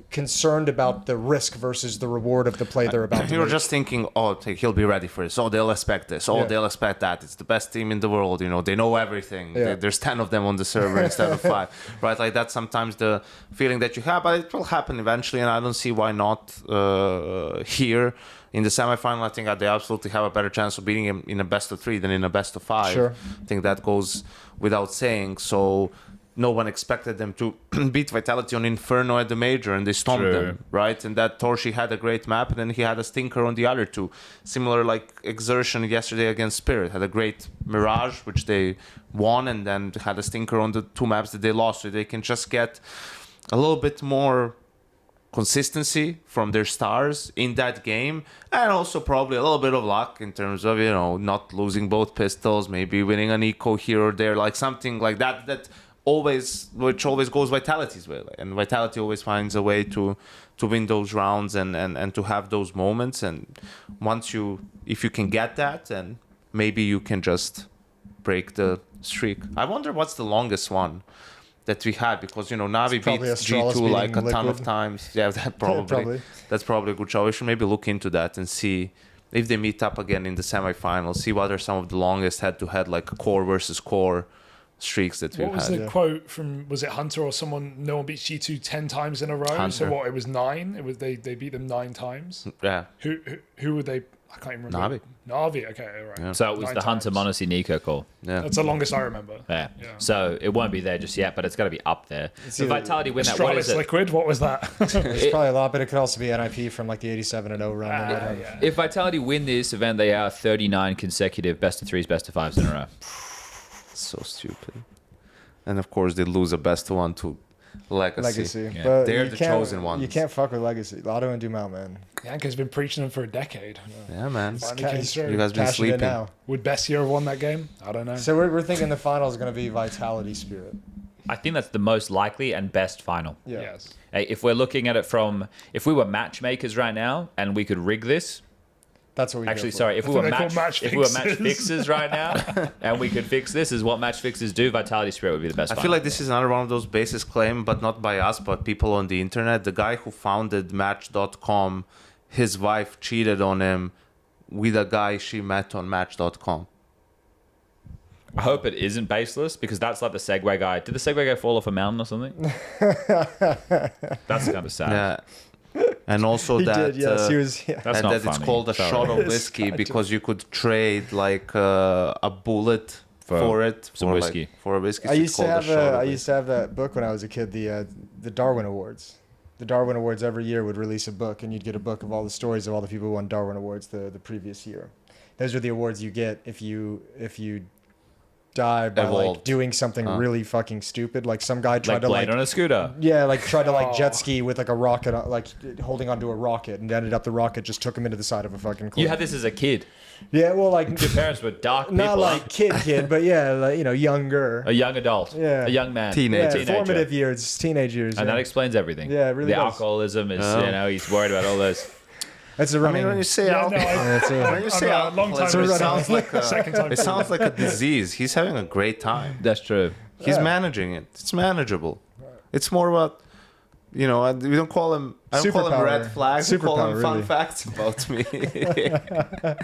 concerned about the risk versus the reward of the play they're about to You're make. just thinking, oh, he'll be ready for this. Oh, they'll expect this. Oh, Yeah. they'll expect that. It's the best team in the world. They know everything. Yeah. There's 10 of them on the server instead of 5. Right? Like that's sometimes the feeling that you have, but it will happen eventually, and I don't see why not here. In the semifinal, I think they absolutely have a better chance of beating him in a best of 3 than in a best of 5. Sure. I think that goes without saying. So no one expected them to beat Vitality on Inferno at the Major, and they stomped True. them, right? And that Torshi had a great map, and then he had a stinker on the other two. Similar like Exertion yesterday against Spirit, had a great Mirage, which they won, and then had a stinker on the 2 maps that they lost. So they can just get a little bit more consistency from their stars in that game, and also probably a little bit of luck in terms of not losing both pistols, maybe winning an eco here or there, like something like that which always goes Vitality's way, and Vitality always finds a way to win those rounds and to have those moments. And if you can get that, then maybe you can just break the streak. I wonder what's the longest one that we had, because Navi beat probably Astralis G2 like a beating ton of Liquid. times. Yeah, Probably. that's probably a good show. We should maybe look into that and see if they meet up again in the semifinals. See what are some of the longest head-to-head like core versus core streaks that we've What was had. the quote from, was it Hunter or someone? No one beats G2 10 times in a row. So Hunter. what? It was 9. It was they beat them 9 times. Yeah, Who would they? I can't even remember. Navi. Okay, all right. Yeah. So it was 9 the Hunter times. Monacy Nico call. yeah. That's the longest I remember. Yeah. Yeah. So it won't be there just yet, but it's got to be up there. So either- Vitality win that. What is Astralis it? Liquid. What was that? There's probably a lot, but it could also be NIP from like the 87 and 0 run. or whatever. yeah. If Vitality win this event, they are 39 consecutive best of 3s, best of 5s in a row. So stupid. And of course they lose a best of 1 to Legacy. Yeah. But They're you the can't- chosen ones. You can't fuck with Legacy. Lotto and Dumao, man. Yanko's been preaching them for a decade. Yeah, man. Finally came through. You guys been Cashing it sleeping. now. Would Bessia have won that game? I don't know. So we're thinking the final is going to be Vitality Spirit. I think that's the most likely and best final. Yeah. Yes. Hey, if we're looking at it if we were matchmakers right now and we could rig this, That's what we actually, go for. sorry, if I we thought were they called match if we were fixers. match fixers right now and we could fix this, is what match fixers do. Vitality Spirit would be the best. I feel final. like this is another one of those basis claim, but not by us, but people on the internet. The guy who founded Match.com, his wife cheated on him with a guy she met on Match.com. I hope it isn't baseless, because that's like the Segway guy. Did the Segway guy fall off a mountain or something? That's kind of sad. Yeah. And also He that, did, yes. He was, yeah. That's and not that it's funny. called a Sorry. shot of whiskey because you could trade like a bullet for it, some for whiskey. like, for a whiskey. I So used it's to called a have shot of I whiskey. used to have that book when I was a kid. The Darwin Awards. The Darwin Awards every year would release a book, and you'd get a book of all the stories of all the people who won Darwin Awards the previous year. Those are the awards you get if you die by like Evolved. doing something really fucking stupid. Like some guy tried Like to Blade like on a scooter. yeah, like tried to like Oh. jet ski with like a rocket, like holding onto a rocket, and ended up the rocket just took him into the side of a fucking cliff. You had this as a kid. Yeah, well, like Your parents were dark people. not like kid, but yeah, like, younger. a young adult. Yeah. A young man. Teenager. Yeah, formative years, teenage years. And yeah. that explains everything. Yeah, it really The does. alcoholism is, Oh. he's worried about all those. That's a I running. mean, when you say Yeah, alcohol, when you say I'm a long alcoholism, time it sounds like second time. it sounds like a disease. He's having a great time. That's true. He's managing it. It's manageable. It's more about, we don't call him. I don't call him Superpower. red flags. We call him Superpower, fun really. facts about me.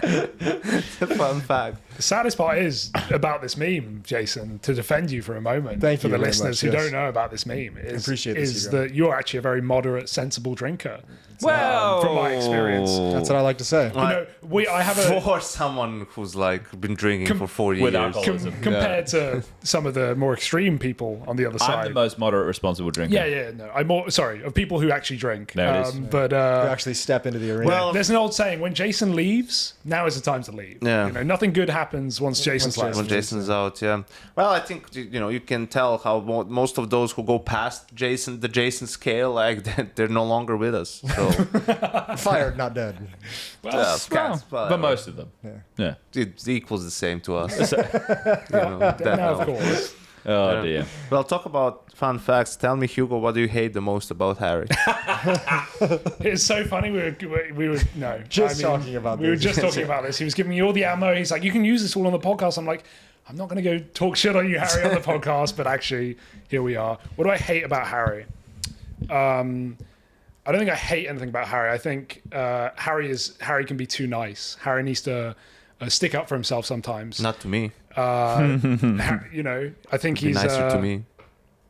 It's a fun fact. The saddest part is about this meme, Jason, to defend you for a moment. Thank for you the very listeners much, who yes. don't know about this meme, appreciate this, is Hugo. that you're actually a very moderate, sensible drinker. Well, from my experience. That's what I like to say. I have a For someone who's been drinking for 40 with years. alcoholism. compared to some of the more extreme people on the other I'm side. the most moderate, responsible drinker. No. I'm more sorry of people who actually drink. There it is. But You actually step into the arena. Well, there's an old saying: when Jason leaves, now is the time to leave. Yeah. Nothing good happens once Jason's left. when Jason's out, yeah. Well, I think you can tell how most of those who go past the Jason scale, they're no longer with us. So fired, not dead. Well, cats, but most of them. Yeah. it equals the same to us. Now, of course. Oh dear. Well, talk about fun facts. Tell me, Hugo, what do you hate the most about Harry? It's so funny. We were no. Talking about We were this. just talking about this. He was giving me all the ammo. He's like, you can use this all on the podcast. I'm like, I'm not going to go talk shit on you, Harry, on the podcast. But actually, here we are. What do I hate about Harry? I don't think I hate anything about Harry. I think Harry can be too nice. Harry needs to stick up for himself sometimes. Not to me. I think Be he's nicer to me.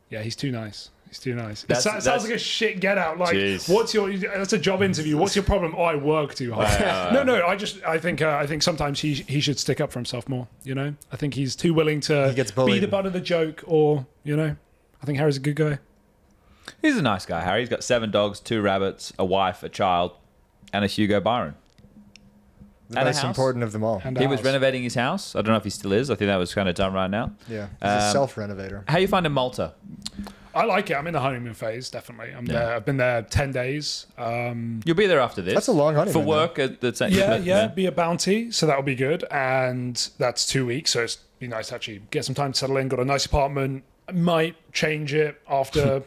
Yeah, he's too nice. He's too nice. That's- It sounds that's- like a shit get out. Like, Jeez. that's a job interview. What's your problem? Oh, I work too hard. No. I think sometimes he should stick up for himself more. I think he's too willing to He gets be bullied. the butt of the joke, or I think Harry's a good guy. He's a nice guy, Harry. He's got 7 dogs, 2 rabbits, a wife, a child, and a Hugo Byron. The And a most house. important of them all. And He was ours. renovating his house. I don't know if he still is. I think that was kind of done right now. Yeah, he's a self-renovator. How you finding Malta? I like it. I'm in the honeymoon phase, definitely. I'm there. I've been there 10 days. You'll be there after this. That's a long honeymoon, For work at the same Yeah, be a bounty, so that'll be good. And that's 2 weeks, so it's be nice to actually get some time to settle in. Got a nice apartment. I might change it after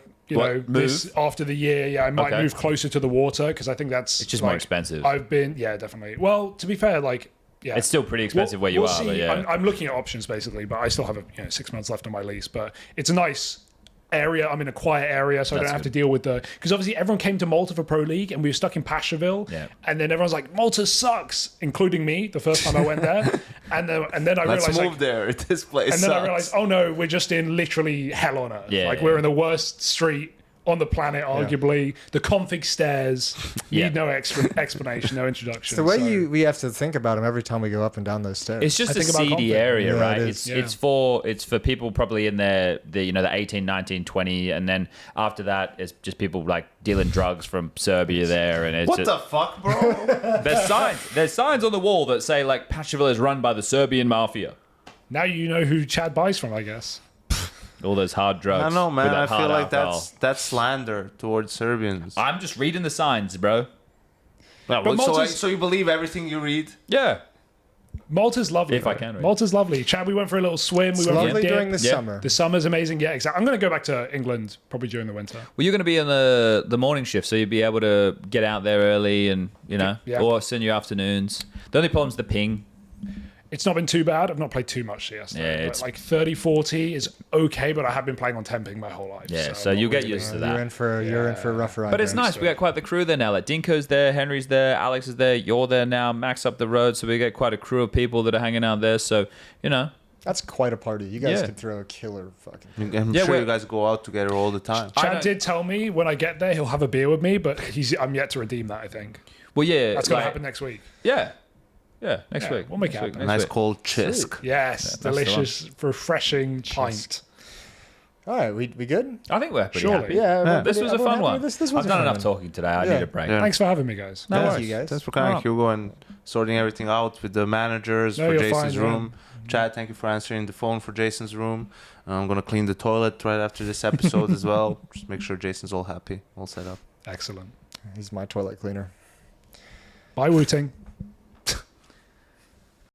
after the year. Yeah, I might Okay. move closer to the water because I think that's It's just more expensive. definitely. Well, to be fair, yeah, It's still pretty expensive where you we'll are, see. but yeah. I'm looking at options basically, but I still have 6 months left on my lease. But it's a nice area. I'm in a quiet area, so I That's don't have good. to deal with because obviously everyone came to Malta for Pro League, and we were stuck in Pastorville, Yeah. and then everyone's like, Malta sucks, including me the first time I went there, and then I Let's realized move there. This place and then I sucks. realized, oh no, we're just in literally hell on earth. Yeah, we're yeah. in the worst street on the planet, arguably. The config stairs Yeah. need no explanation, no introduction. The way so- we have to think about him every time we go up and down those stairs. It's just I a think about seedy conflict. area, Yeah, right? it It's is. Yeah. it's for people probably in the 18, 19, 20, and then after that it's just people like dealing drugs from Serbia there, and it's What just, the fuck, bro? there's signs on the wall that say like Pastorville is run by the Serbian mafia. Now you know who Chad buys from, I guess. All those hard drugs. I don't know, man. with that I feel hard like alcohol. that's slander towards Serbians. I'm just reading the signs, bro. So you believe everything you read? Yeah. Malta's lovely. If I though. can read. Malta's lovely. Chad, we went for a little swim. It's we went for lovely a dip. during the Yeah. summer. The summer's amazing. Yeah, exactly. I'm going to go back to England probably during the winter. Well, you're going to be in the morning shift, so you'll be able to get out there early and, Yeah. or send your afternoons. The only problem's the ping. It's not been too bad. I've not played too much CS. Yeah, but it's- like 30, 40 is okay, but I have been playing on 10 ping my whole life. Yeah, so I'm not you'll get really- used to You're that. in for a rough ride. But it's there. nice. We got quite the crew there now. Like Dinko's there, Henry's there, Alex is there, you're there now, Max up the road. So we get quite a crew of people that are hanging out there. So, That's quite a party. You guys Yeah. could throw a killer fucking. I'm Yeah, sure we're- you guys go out together all the time. I Chad don't- did tell me when I get there he'll have a beer with me, but I'm yet to redeem that. I think well, yeah. that's going like- to happen next week. Yeah. Yeah, next Yeah, week. we'll make it Next week, happen. next Nice week. cold chisk. Yes, that's the one. delicious, refreshing pint. All right, we good? I think we're pretty Surely. happy. Yeah. This was a everyone fun happy one. with This was I've a done fun enough one. talking today. I Yeah. need a break. Yeah. Thanks for having me, guys. No Thank worries. you guys. Thanks for coming, Hugo, and sorting everything out with the managers No, for you're Jason's fine, room. Chad, thank you for answering the phone for Jason's room. I'm going to clean the toilet right after this episode as well. Just make sure Jason's all happy, all set up. Excellent. He's my toilet cleaner. Bye, Wooting.